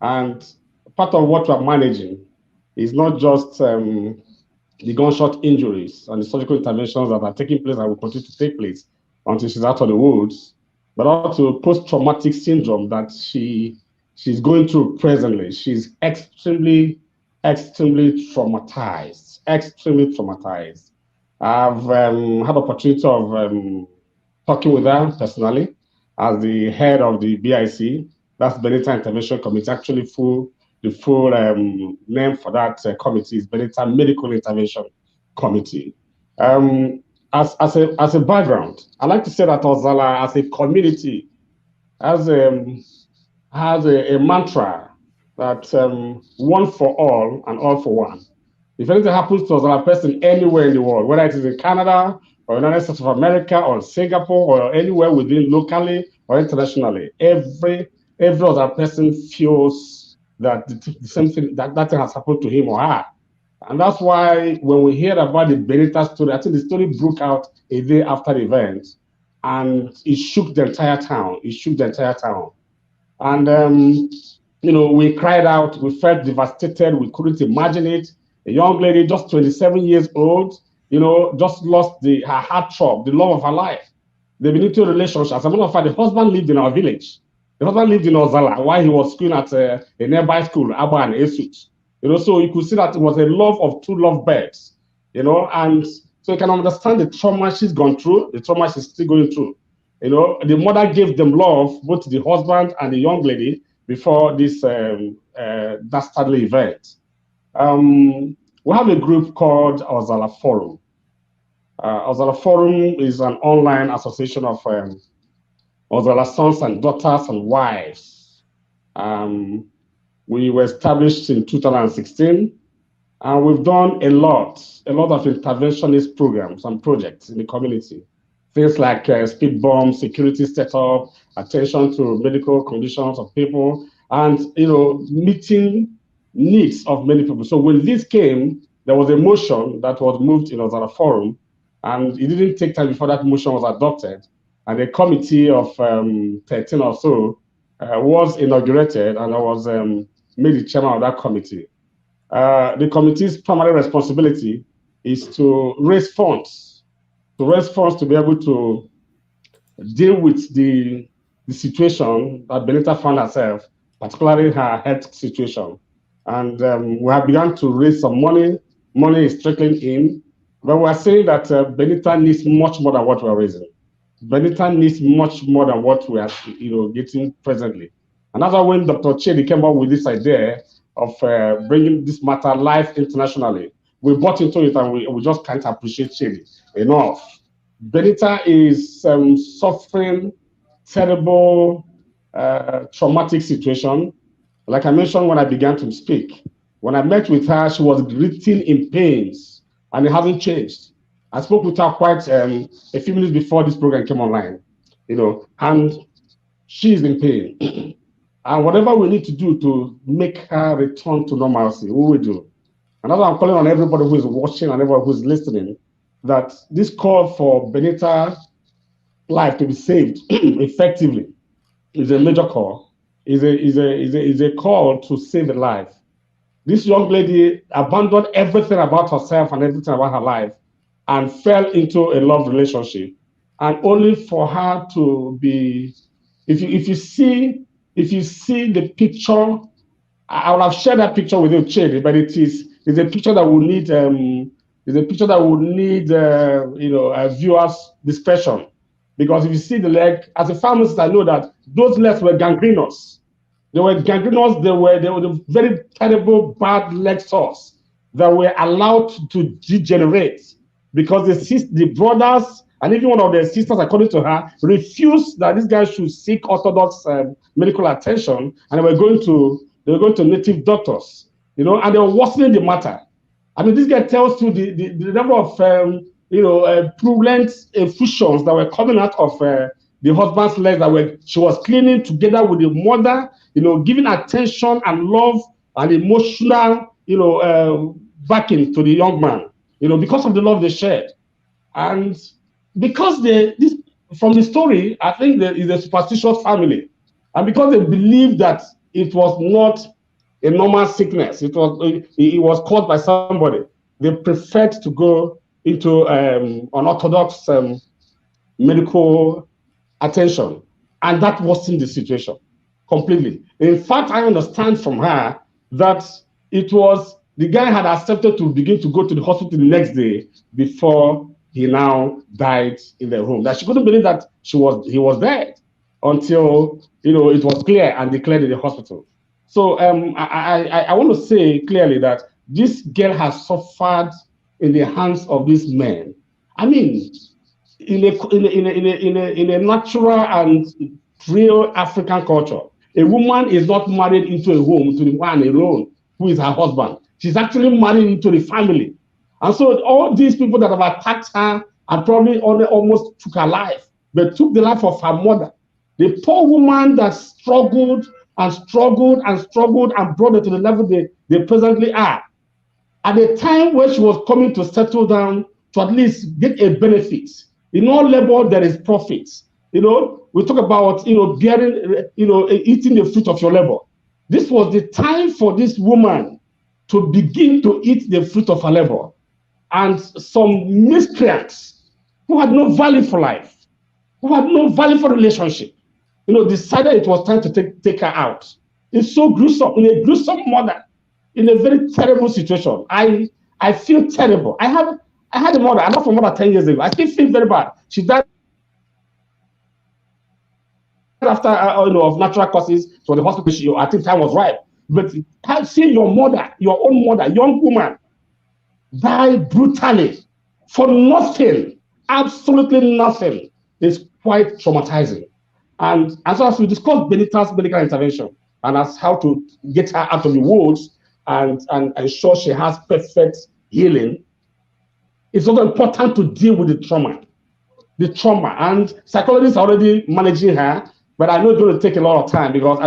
and part of what we're managing is not just the gunshot injuries and the surgical interventions that are taking place and will continue to take place until she's out of the woods. but also post-traumatic syndrome that she's going through presently. She's extremely traumatized, extremely traumatized. I've had the opportunity of talking with her personally as the head of the BIC, that's Benita Intervention Committee. Actually, the full name for that committee is Benita Medical Intervention Committee. As a background, I like to say that Ozalla as a community has a mantra that one for all and all for one. If anything happens to Ozalla person anywhere in the world, whether it is in Canada or United States of America or Singapore or anywhere within locally or internationally, every other person feels that the same thing that thing has happened to him or her. And that's why when we hear about the Benita story, I think the story broke out a day after the event, and it shook the entire town. It shook the entire town. And we cried out. We felt devastated. We couldn't imagine it. A young lady, just 27 years old, just lost her heartthrob, the love of her life. The Benito relationship. As a matter of fact, the husband lived in our village. The husband lived in Ozalla while he was schooling at a nearby school, Abba and Esut. So you could see that it was a love of two lovebirds, and so you can understand the trauma she's gone through, the trauma she's still going through. The mother gave them love, both the husband and the young lady, before this dastardly event. We have a group called Ozalla Forum. Ozalla Forum is an online association of Ozalla sons and daughters and wives. We were established in 2016, and we've done a lot of interventionist programs and projects in the community. Things like speed bomb, security setup, attention to medical conditions of people, and meeting needs of many people. So when this came, there was a motion that was moved in Ozalla Forum, and it didn't take time before that motion was adopted, and a committee of 13 or so was inaugurated, and I was made the chairman of that committee. The committee's primary responsibility is to raise funds, to be able to deal with the situation that Benita found herself, particularly her health situation. And we have begun to raise some money. Money is trickling in, but we're saying that Benita needs much more than what we're raising. Benita needs much more than what we are, getting presently. And that's why when Dr. Chidi came up with this idea of bringing this matter live internationally, we bought into it, and we just can't appreciate Chidi enough. Benita is suffering terrible, traumatic situation. Like I mentioned when I began to speak, when I met with her, she was written in pains, and it hasn't changed. I spoke with her quite a few minutes before this program came online, and she's in pain. And whatever we need to do to make her return to normalcy, we will do. And that's why I'm calling on everybody who is watching and everybody who is listening, that this call for Benita's life to be saved effectively is a major call, is a call to save a life. This young lady abandoned everything about herself and everything about her life and fell into a love relationship. And only for her to be, if you see the picture, I would have shared that picture with you, Chidi, but it's a picture that will need viewers' discretion. Because if you see the leg, as a pharmacist, I know that those legs were gangrenous. They were gangrenous. They were the very terrible, bad leg sores that were allowed to degenerate because the brothers and even one of their sisters, according to her, refused that this guy should seek orthodox medical attention, and they were going to native doctors, and they were worsening the matter. I mean, this guy tells you the number of purulent effusions that were coming out of the husband's legs she was cleaning together with the mother, giving attention and love and emotional, backing to the young man, because of the love they shared. And because from the story, I think there is a superstitious family. And because they believe that it was not a normal sickness, it was caused by somebody, they preferred to go into unorthodox medical attention. And that worsened the situation completely. In fact, I understand from her that it was the guy had accepted to begin to go to the hospital the next day before he now died in the home. That she couldn't believe that he was dead until it was clear and declared in the hospital. So I want to say clearly that this girl has suffered in the hands of these men. I mean, in a natural and real African culture, a woman is not married into a home to the man alone who is her husband. She's actually married into the family. And so all these people that have attacked her and probably almost took her life, but took the life of her mother. The poor woman that struggled and struggled and struggled and brought her to the level they presently are. At the time when she was coming to settle down to at least get a benefit, in all labor there is profit. We talk about bearing, eating the fruit of your labor. This was the time for this woman to begin to eat the fruit of her labor. And some miscreants who had no value for life, who had no value for relationship, decided it was time to take her out. It's so gruesome, in a gruesome mother, in a very terrible situation. I feel terrible. I had a mother, I lost my mother 10 years ago. I still feel very bad. She died after of natural causes. So the hospital, I think time was right. But seeing your mother, your own mother, young woman, die brutally for nothing, absolutely nothing, is quite traumatizing. And as we discussed Benita's medical intervention and as how to get her out of the woods and ensure she has perfect healing, it's also important to deal with the trauma. And psychologists are already managing her, but I know it's going to take a lot of time because,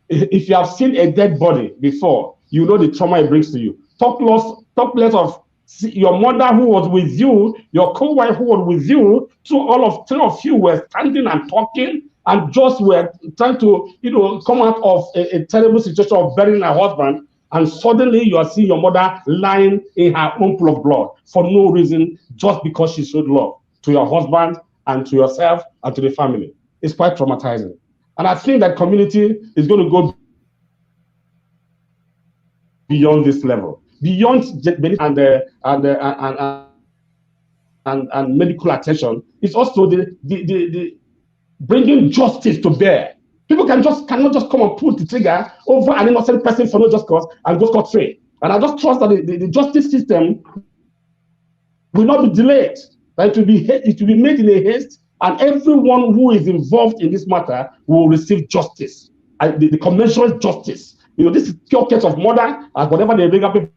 if you have seen a dead body before, you know the trauma it brings to you. Talk less of your mother who was with you, your co-wife who was with you, three of you were standing and talking and just were trying to, come out of a terrible situation of burying her husband, and suddenly you are seeing your mother lying in her own pool of blood for no reason, just because she showed love to your husband and to yourself and to the family. It's quite traumatizing. And I think that community is going to go beyond this level, beyond and medical attention. It's also the bringing justice to bear. People cannot just come and pull the trigger over an innocent person for no just cause and go scot-free. And I just trust that the justice system will not be delayed. That it will be made in a haste, and everyone who is involved in this matter will receive justice, the commensurate justice. This is pure case of murder, and whatever they bring up, people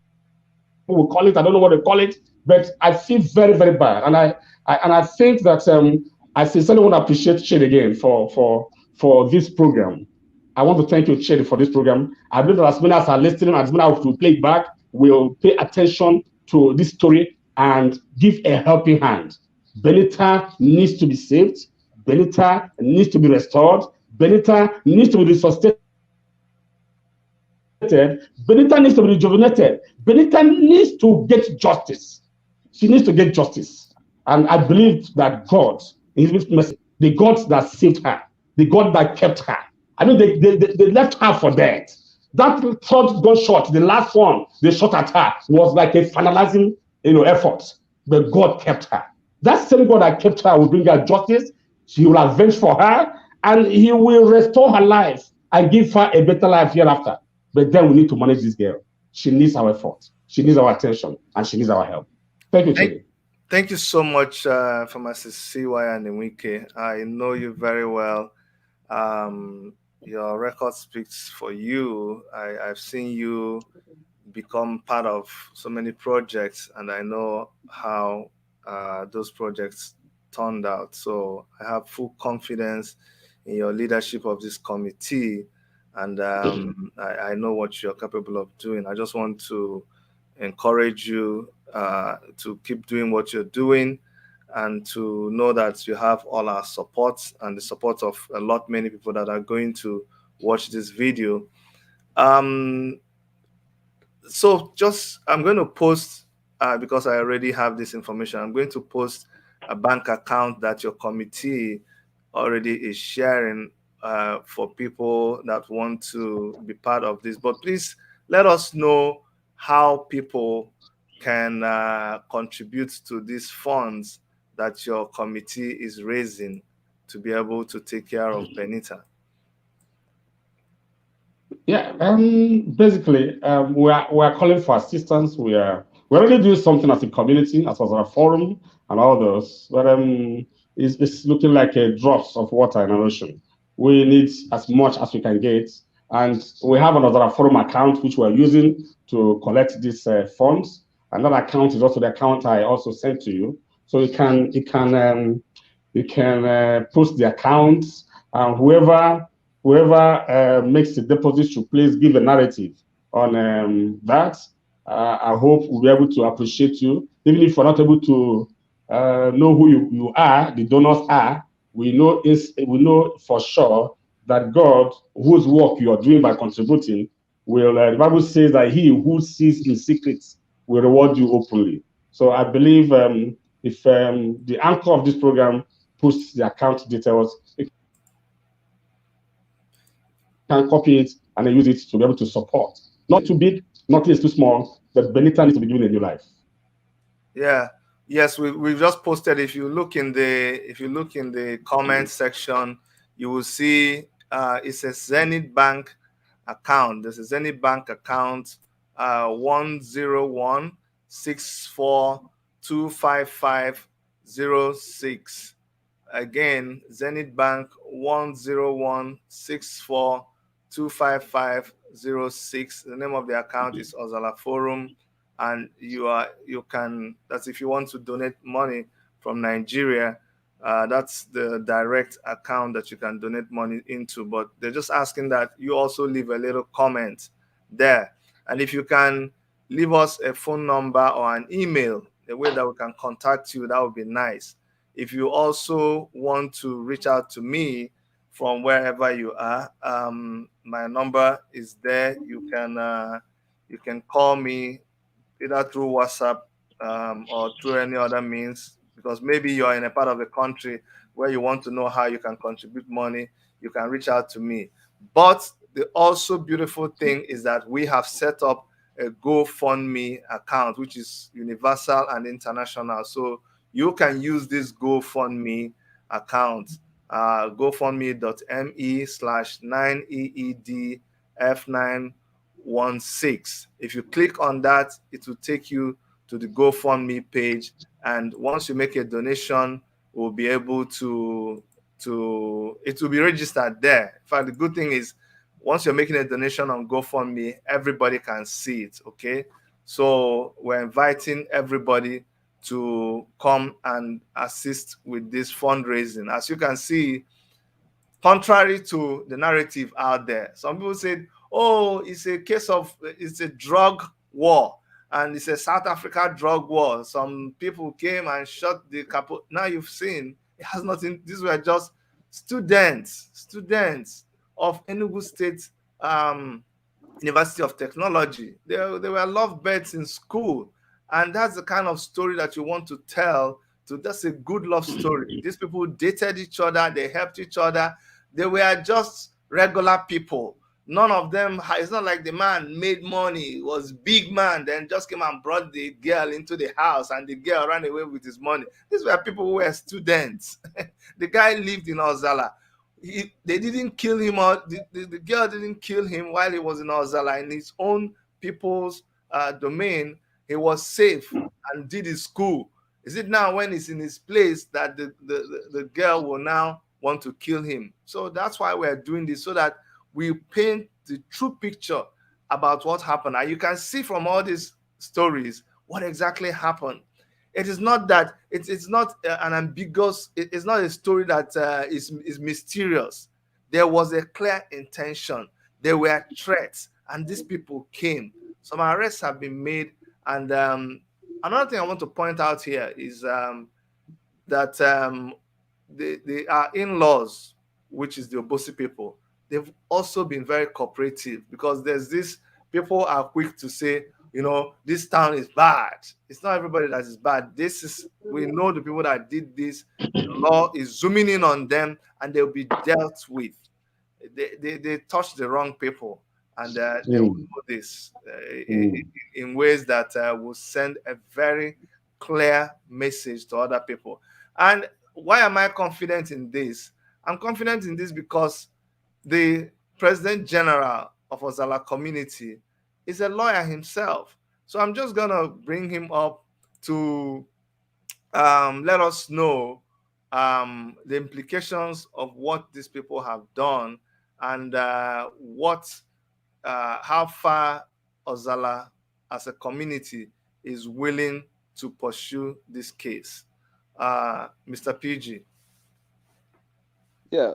will call it. I don't know what they call it, but I feel very, very bad, and I think that I sincerely want to appreciate Chidi again for this program. I want to thank you, Chidi, for this program. I believe that as many as are listening, as many as will play it back, will pay attention to this story and give a helping hand. Benita needs to be saved. Benita needs to be restored. Benita needs to be resuscitated. Benita needs to be rejuvenated. Benita needs to get justice. She needs to get justice. And I believe that God, in His mercy, the God that saved her, the God that kept her, they left her for dead. That third gunshot, the last one they shot at her, was like a finalizing effort. But God kept her. That same God that kept her will bring her justice. He will avenge for her, and He will restore her life and give her a better life hereafter. But then we need to manage this girl. She needs our effort. She needs our attention, and she needs our help. Thank you, Chidi. Thank you so much, Pharmacist C.Y. Anyaegbunam. I know you very well. Your record speaks for you. I've seen you become part of so many projects, and I know how those projects turned out. So I have full confidence in your leadership of this committee, and I know what you're capable of doing. I just want to encourage you to keep doing what you're doing, and to know that you have all our support and the support of many people that are going to watch this video. So I'm going to post, because I already have this information, I'm going to post a bank account that your committee already is sharing for people that want to be part of this. But please let us know how people can contribute to these funds that your committee is raising to be able to take care of Benita. Yeah, basically, we are calling for assistance. We're already doing something as a community, as a forum, and all those. But it's looking like a drops of water in an ocean. We need as much as we can get, and we have another forum account which we're using to collect these funds. And that account is also the account I also sent to you, so you can post the accounts, and whoever makes the deposit should please give a narrative on that. I hope we'll be able to appreciate you, even if we're not able to know who you are, the donors are. We know for sure that God, whose work you are doing by contributing, will. The Bible says that He who sees in secret will reward you openly. So I believe if the anchor of this program posts the account details, you can copy it and then use it to be able to support. Not too big, nothing is too small, but Benita needs to be given a new life. Yeah. Yes, we've just posted. If you look in the comment section, you will see it's a Zenith Bank account. There's a Zenith Bank account 10164255006. Again, Zenith Bank 10164255006. The name of the account is Ozalla Forum, and you can, that's if you want to donate money from Nigeria, that's the direct account that you can donate money into. But they're just asking that you also leave a little comment there, and if you can leave us a phone number or an email, the way that we can contact you, that would be nice. If you also want to reach out to me from wherever you are, my number is there. You can call me either through WhatsApp or through any other means, because maybe you're in a part of the country where you want to know how you can contribute money. You can reach out to me. But the also beautiful thing is that we have set up a GoFundMe account, which is universal and international. So you can use this GoFundMe account, gofundme.me/9EEDF916. If you click on that, it will take you to the GoFundMe page. And once you make a donation, we'll be able to it will be registered there. In fact, the good thing is once you're making a donation on GoFundMe, everybody can see it, okay? So we're inviting everybody to come and assist with this fundraising. As you can see, contrary to the narrative out there, some people said, oh, it's a drug war, and it's a South Africa drug war. Some people came and shot the couple. Now you've seen it has nothing. These were just students of Enugu State University of Technology. They were lovebirds in school. And that's the kind of story that you want to tell. That's a good love story. These people dated each other. They helped each other. They were just regular people. None of them, it's not like the man made money, was big man, then just came and brought the girl into the house and the girl ran away with his money. These were people who were students. The guy lived in Ozalla. They didn't kill him, or the girl didn't kill him while he was in Ozalla. In his own people's domain, he was safe and did his school. Is it now when he's in his place that the girl will now want to kill him? So that's why we're doing this, so that we paint the true picture about what happened. And you can see from all these stories what exactly happened. It is not that it's not an ambiguous, it's not a story that is mysterious. There was a clear intention. There were threats, and these people came. Some arrests have been made. And another thing I want to point out here is that our in-laws, which is the Obosi people, they've also been very cooperative, because there's this, people are quick to say, this town is bad. It's not everybody that is bad. We know the people that did this. The law is zooming in on them, and they'll be dealt with. They touched the wrong people, and they will know this in ways that will send a very clear message to other people. And why am I confident in this? I'm confident in this because the President General of Ozalla community is a lawyer himself. So I'm just gonna bring him up to let us know the implications of what these people have done, and how far Ozalla as a community is willing to pursue this case. Mr. PG. Yeah.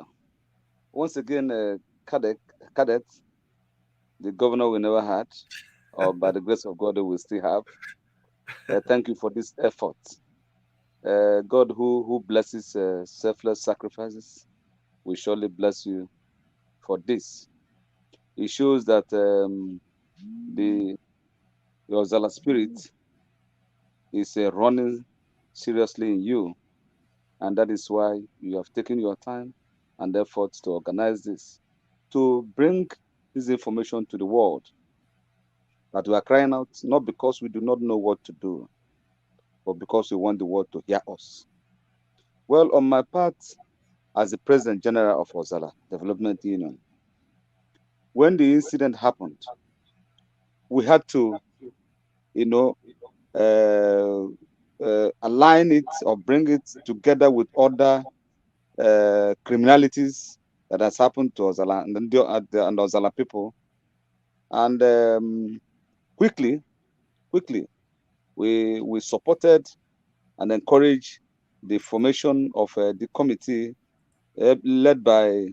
Once again, cadet, the governor we never had, or by the grace of God, we will still have. Thank you for this effort. God who blesses selfless sacrifices will surely bless you for this. It shows that the Ozalla spirit is running seriously in you, and that is why you have taken your time and effort to organize this, to bring this information to the world, that we are crying out not because we do not know what to do, but because we want the world to hear us. Well, on my part, as the President General of Ozalla Development Union, when the incident happened, we had to, align it or bring it together with other criminalities that has happened to Ozalla and Ozalla people. And quickly, we supported and encouraged the formation of the committee led by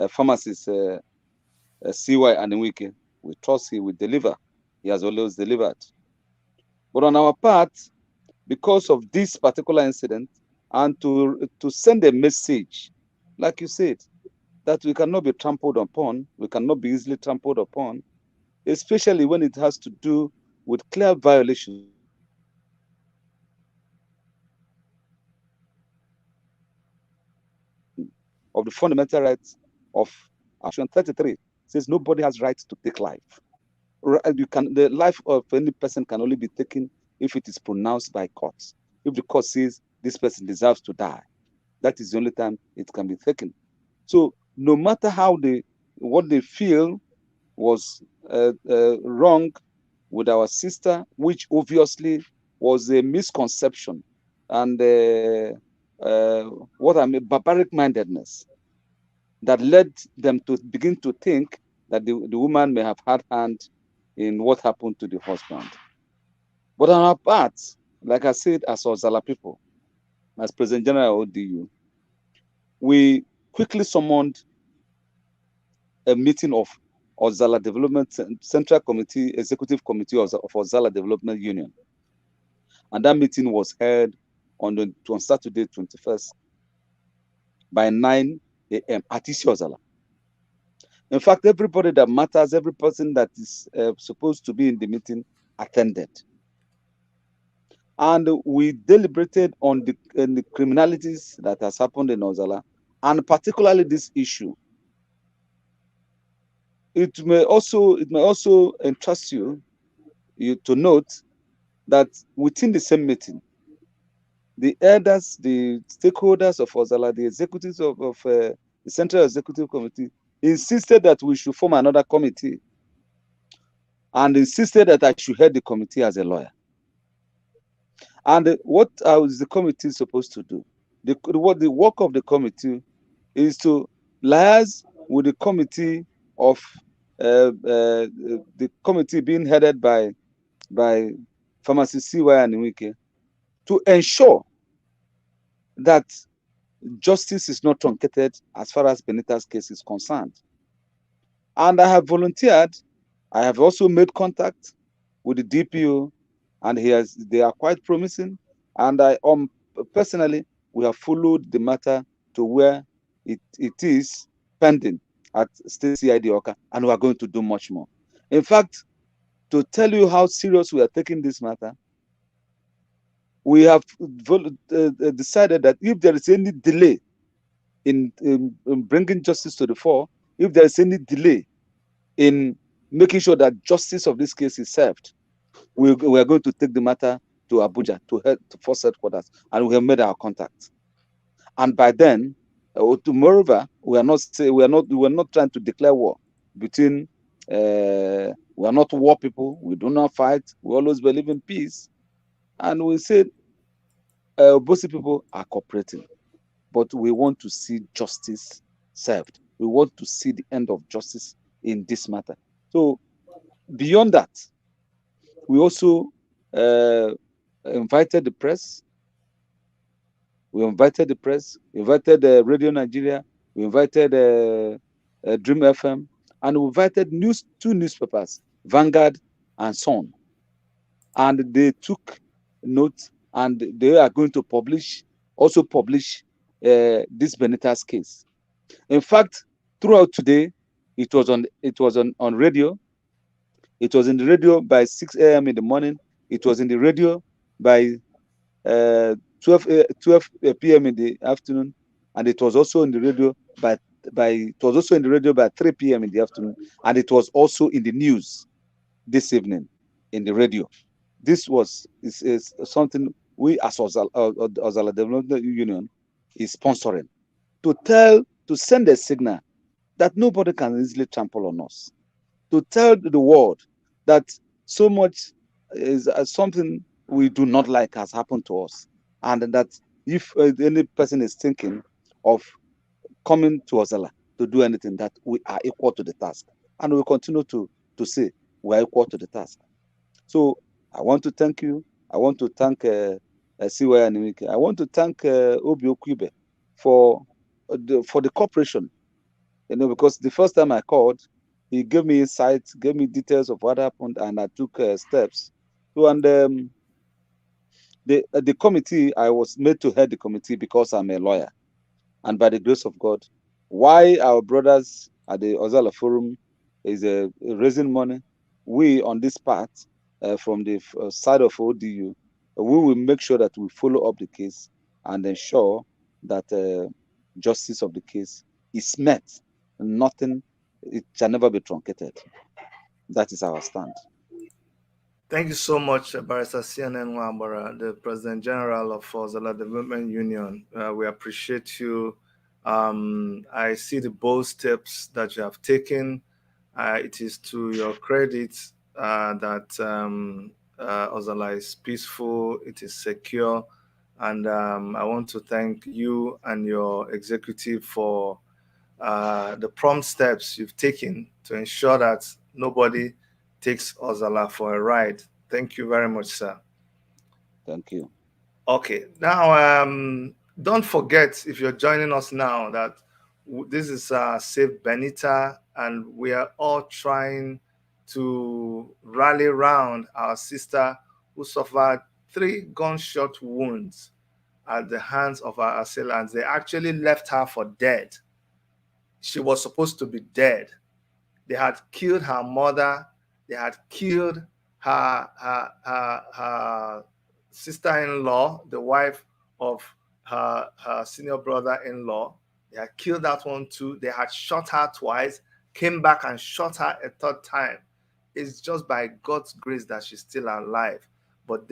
pharmacist CY Anyaegbunam. We trust he will deliver. He has always delivered. But on our part, because of this particular incident, and to send a message, like you said, that we cannot be trampled upon, we cannot be easily trampled upon, especially when it has to do with clear violation of the fundamental rights of Section 33. Says nobody has rights to take life. The life of any person can only be taken if it is pronounced by courts. If the court says this person deserves to die, that is the only time it can be taken. So no matter what they feel was wrong with our sister, which obviously was a misconception and barbaric mindedness that led them to begin to think that the woman may have had hand in what happened to the husband. But on our part, like I said, as Ozalla people, as President General of ODU, we quickly summoned a meeting of Ozalla Development Central Committee, Executive Committee of Ozalla Development Union. And that meeting was held on Saturday, 21st, by 9 a.m. at Ozalla. In fact, everybody that matters, every person that is supposed to be in the meeting attended. And we deliberated on the criminalities that has happened in Ozalla, and particularly this issue. It may also interest you to note that within the same meeting, the elders, the stakeholders of Ozalla, the executives of the Central Executive Committee insisted that we should form another committee, and insisted that I should head the committee as a lawyer. And what is the committee supposed to do? The work of the committee is to liaise with the committee of the committee being headed by pharmacist CY Anyaegbunam to ensure that justice is not truncated as far as Benita's case is concerned. And I have volunteered. I have also made contact with the DPO, and they are quite promising. And I personally, we have followed the matter to where it is pending at State CID Oka, and we are going to do much more. In fact, to tell you how serious we are taking this matter. We have decided that if there is any delay in bringing justice to the fore, if there is any delay in making sure that justice of this case is served, we are going to take the matter to Abuja to force headquarters, and we have made our contact. And by then, moreover, we are not trying to declare war between. We are not war people. We do not fight. We always believe in peace, and we said Obosi people are cooperating, but we want to see justice served. We want to see the end of justice in this matter. So beyond that, we also invited the press. We invited the press. We invited Radio Nigeria. We invited Dream FM, and we invited two newspapers, Vanguard and Sun. And they took note, and they are going to publish this Benita's case. In fact, throughout today, it was on radio. It was in the radio by 6 a.m. in the morning. It was in the radio by 12 p.m. in the afternoon, and it was also in the radio by 3 p.m. in the afternoon, and it was also in the news this evening in the radio. This is something we as Ozalla Development Union is sponsoring to send a signal that nobody can easily trample on us, to tell the world that so much is something we do not like has happened to us, and that if any person is thinking of coming to Ozalla to do anything, that we are equal to the task, and we continue to say we are equal to the task. So I want to thank you. I want to thank CY Anamike. I want to thank Obi Okwuibe for the cooperation. Because the first time I called, he gave me insights, gave me details of what happened, and I took steps. So, and the committee, I was made to head the committee because I'm a lawyer, and by the grace of God, why our brothers at the Ozalla Forum is raising money, we on this part from the side of ODU, we will make sure that we follow up the case and ensure that justice of the case is met. Nothing, it shall never be truncated. That is our stand. Thank you so much, Barrister CNN Nwabara, the President General of Ozalla Development Union. We appreciate you. I see the bold steps that you have taken. It is to your credit that Ozalla is peaceful, it is secure, and I want to thank you and your executive for the prompt steps you've taken to ensure that nobody takes Ozalla for a ride. Thank you very much, sir. Thank you. Okay, now don't forget, if you're joining us now, that this is Save Benita, and we are all trying to rally around our sister who suffered 3 gunshot wounds at the hands of our assailants. They actually left her for dead. She was supposed to be dead. They had killed her mother. They had killed her sister-in-law, the wife of her senior brother-in-law. They had killed that one too. They had shot her twice, came back and shot her a third time. It's just by God's grace that she's still alive. But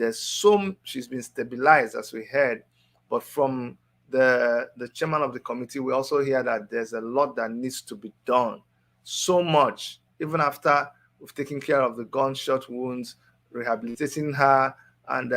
she's been stabilized, as we heard. But from the chairman of the committee, we also hear that there's a lot that needs to be done. So much, even after we've taken care of the gunshot wounds, rehabilitating her, and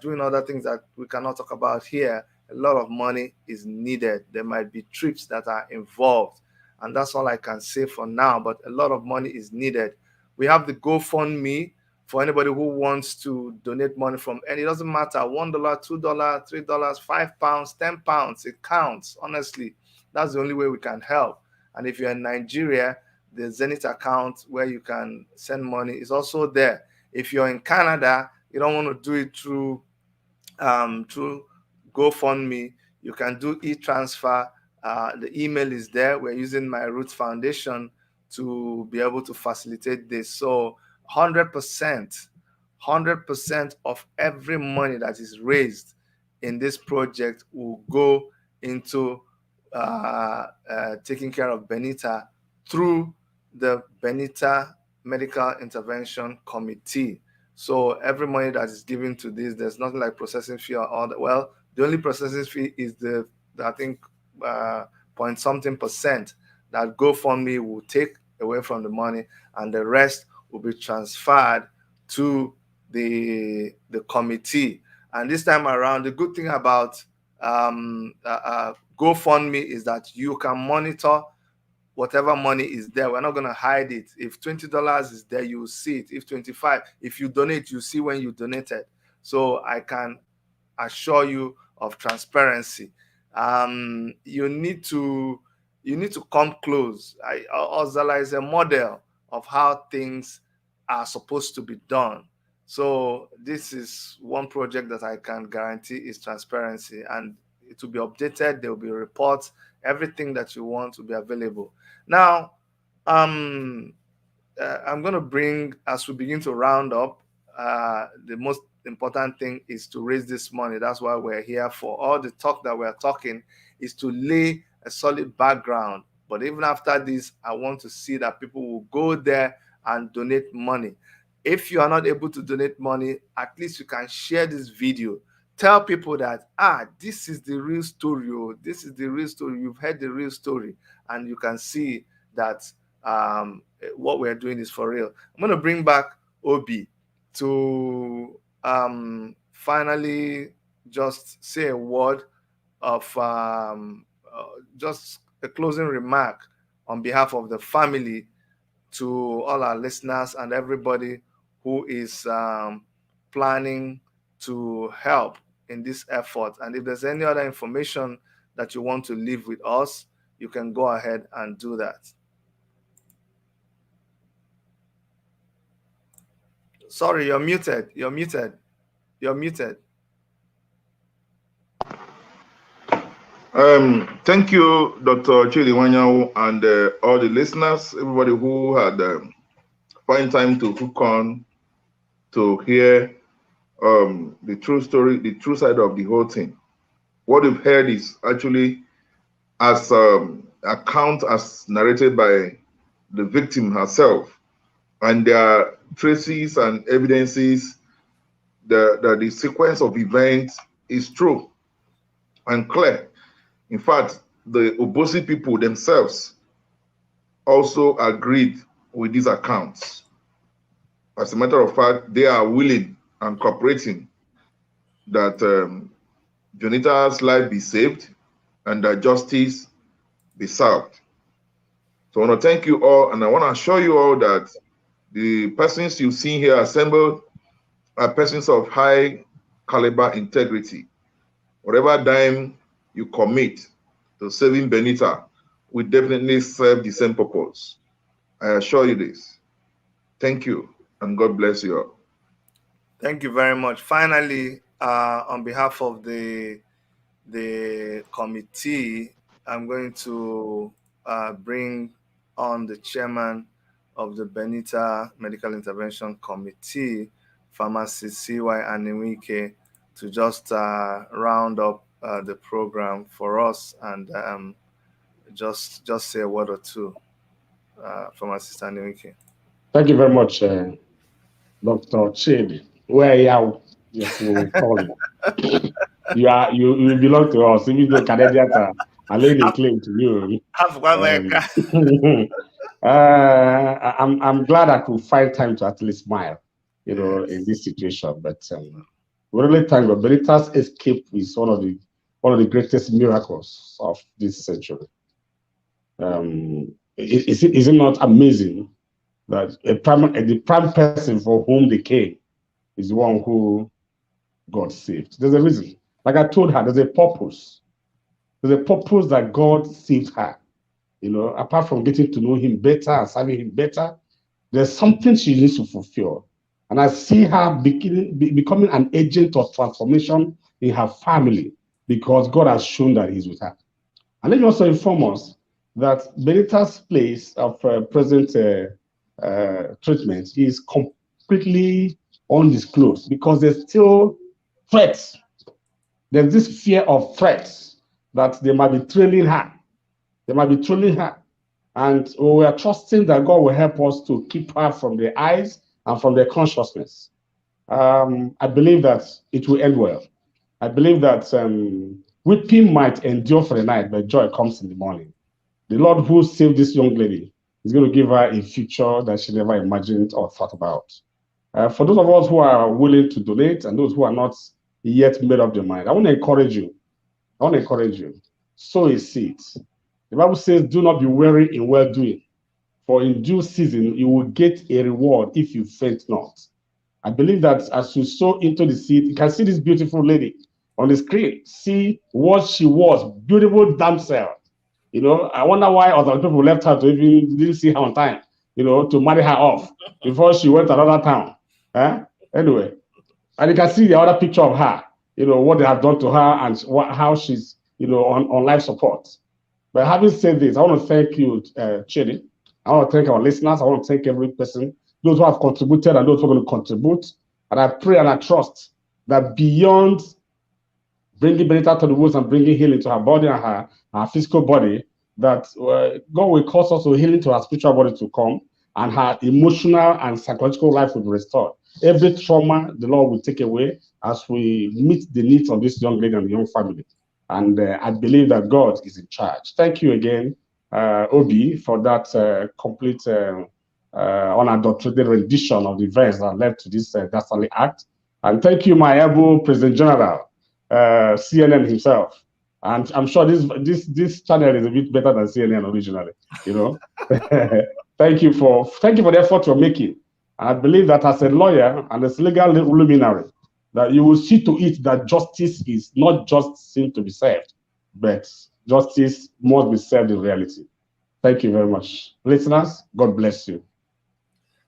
doing other things that we cannot talk about here. A lot of money is needed. There might be trips that are involved, and that's all I can say for now, but a lot of money is needed. We have the GoFundMe for anybody who wants to donate money from, and it doesn't matter, $1, $2, $3, £5, £10, it counts. Honestly, that's the only way we can help. And if you're in Nigeria, the Zenith account where you can send money is also there. If you're in Canada, you don't want to do it through GoFundMe, you can do e-transfer. The email is there. We're using My Roots Foundation to be able to facilitate this. So 100% of every money that is raised in this project will go into taking care of Benita through the Benita Medical Intervention Committee. So every money that is given to this, there's nothing like processing fee or all that. Well, the only processing fee is the I think point something percent that GoFundMe will take away from the money, and the rest will be transferred to the committee. And this time around, the good thing about GoFundMe is that you can monitor whatever money is there. We're not going to hide it. If $20 is there, you will see it. If 25, if you donate, you see when you donated. So I can assure you of transparency. You need to come close. Ozalla is a model of how things are supposed to be done. So this is one project that I can guarantee is transparency, and it will be updated. There will be reports. Everything that you want will be available. Now, I'm going to bring, as we begin to round up, the most important thing is to raise this money. That's why we're here for. All the talk that we're talking is to lay a solid background. But even after this, I want to see that people will go there and donate money. If you are not able to donate money, at least you can share this video. Tell people that, this is the real story. Oh, this is the real story. You've heard the real story. And you can see that what we're doing is for real. I'm going to bring back Obi to finally just say a word of just a closing remark on behalf of the family to all our listeners and everybody who is planning to help in this effort. And if there's any other information that you want to leave with us, you can go ahead and do that. Sorry, you're muted. You're muted. You're muted. Thank you, Dr. Chidi Nwanyanwu, and all the listeners, everybody who had find time to hook on to hear the true story, the true side of the whole thing. What you've heard is actually as account as narrated by the victim herself, and there are traces and evidences that the sequence of events is true and clear. In fact, the Obosi people themselves also agreed with these accounts. As a matter of fact, they are willing and cooperating that Benita's life be saved and that justice be served. So I want to thank you all, and I want to assure you all that the persons you see here assembled are persons of high caliber integrity. Whatever dime you commit to saving Benita will definitely serve the same purpose. I assure you this. Thank you, and God bless you all. Thank you very much. Finally, on behalf of the committee, I'm going to bring on the chairman of the Benita Medical Intervention Committee, Pharmacist C.Y. Anyaegbunam, to just round up the program for us and just say a word or two. Pharmacist Anyaegbunam. Thank you very much, Dr. Chidi. Where are you? Call you. You belong to us. Even though Canadians are laying a claim to you. I'm glad I could find time to at least smile, in this situation. But we really thank God. Benita's escape is one of the greatest miracles of this century. Is it not amazing that the prime person for whom they came is the one who got saved? There's a reason. Like I told her, there's a purpose. There's a purpose that God saved her. Apart from getting to know him better and serving him better, there's something she needs to fulfill. And I see her becoming an agent of transformation in her family because God has shown that he's with her. And let me also inform us that Benita's place of present treatment is strictly undisclosed because there's still threats. There's this fear of threats that they might be trailing her. They might be trailing her. And we are trusting that God will help us to keep her from their eyes and from their consciousness. I believe that it will end well. I believe that weeping might endure for the night, but joy comes in the morning. The Lord who saved this young lady is going to give her a future that she never imagined or thought about. For those of us who are willing to donate and those who are not yet made up their mind, I want to encourage you. Sow a seed. The Bible says, do not be weary in well-doing, for in due season you will get a reward if you faint not. I believe that as you sow into the seed, you can see this beautiful lady on the screen. See what she was, beautiful damsel. I wonder why other people left her to even didn't see her on time, to marry her off before she went to another town. Anyway, and you can see the other picture of her, what they have done to her and how she's, on life support. But having said this, I want to thank you, Chidi. I want to thank our listeners. I want to thank every person, those who have contributed and those who are going to contribute. And I pray and I trust that beyond bringing Benita to the woods and bringing healing to her body and her physical body, that God will cause also healing to her spiritual body to come, and her emotional and psychological life will be restored. Every trauma the Lord will take away as we meet the needs of this young lady and the young family. And I believe that God is in charge. Thank you again, Obi, for that complete unadulterated rendition of the events that led to this dastardly act. And thank you, my able President General, CNN himself. And I'm sure this channel is a bit better than CNN originally. Thank you for the effort you're making. And I believe that as a lawyer and as legal luminary, that you will see to it that justice is not just seen to be served, but justice must be served in reality. Thank you very much. Listeners, God bless you.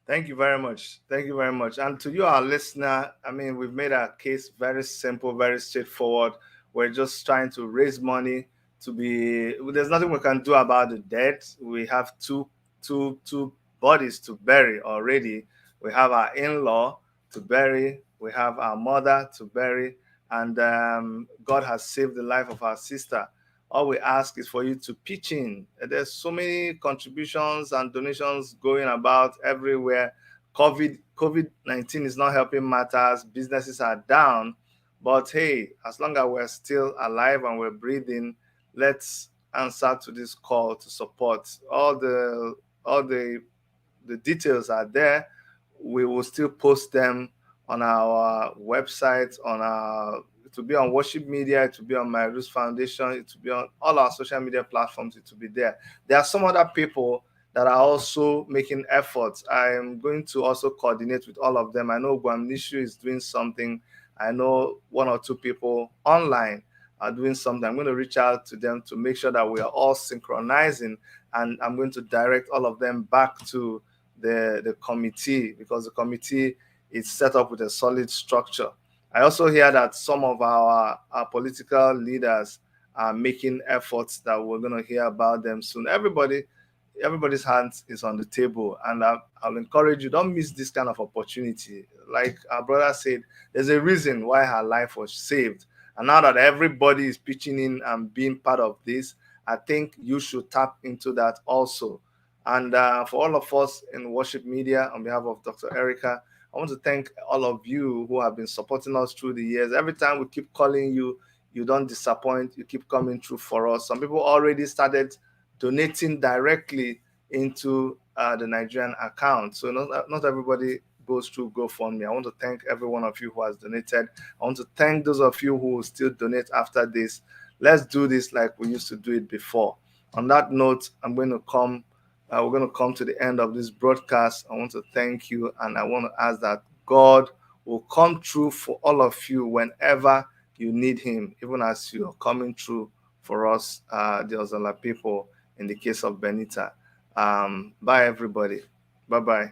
Thank you very much. Thank you very much. And to you, our listener, we've made our case very simple, very straightforward. We're just trying to raise money there's nothing we can do about the dead. We have two bodies to bury already. We have our in-law to bury. We have our mother to bury. And God has saved the life of our sister. All we ask is for you to pitch in. There's so many contributions and donations going about everywhere. COVID-19 is not helping matters. Businesses are down. But hey, as long as we're still alive and we're breathing, let's answer to this call to support. All the details are there. We will still post them on our website, it will be on Worship Media, it will be on My Roots Foundation, it will be on all our social media platforms, it will be there. There are some other people that are also making efforts. I am going to also coordinate with all of them. I know Guamnishu is doing something. I know one or two people online are doing something. I'm going to reach out to them to make sure that we are all synchronizing, and I'm going to direct all of them back to the committee, because the committee is set up with a solid structure. I also hear that some of our political leaders are making efforts that we're going to hear about them soon. Everybody's hands is on the table, and I'll encourage you, don't miss this kind of opportunity. Like our brother said, there's a reason why her life was saved. And now that everybody is pitching in and being part of this, I think you should tap into that also. And for all of us in Worship Media, on behalf of Dr. Erica, I want to thank all of you who have been supporting us through the years. Every time we keep calling you, you don't disappoint. You keep coming through for us. Some people already started donating directly into the Nigerian account. So not everybody goes through GoFundMe. I want to thank every one of you who has donated. I want to thank those of you who will still donate after this. Let's do this like we used to do it before. On that note, we're going to come to the end of this broadcast. I want to thank you, and I want to ask that God will come through for all of you whenever you need him, even as you are coming through for us, the Ozalla people, in the case of Benita. Bye, everybody. Bye-bye.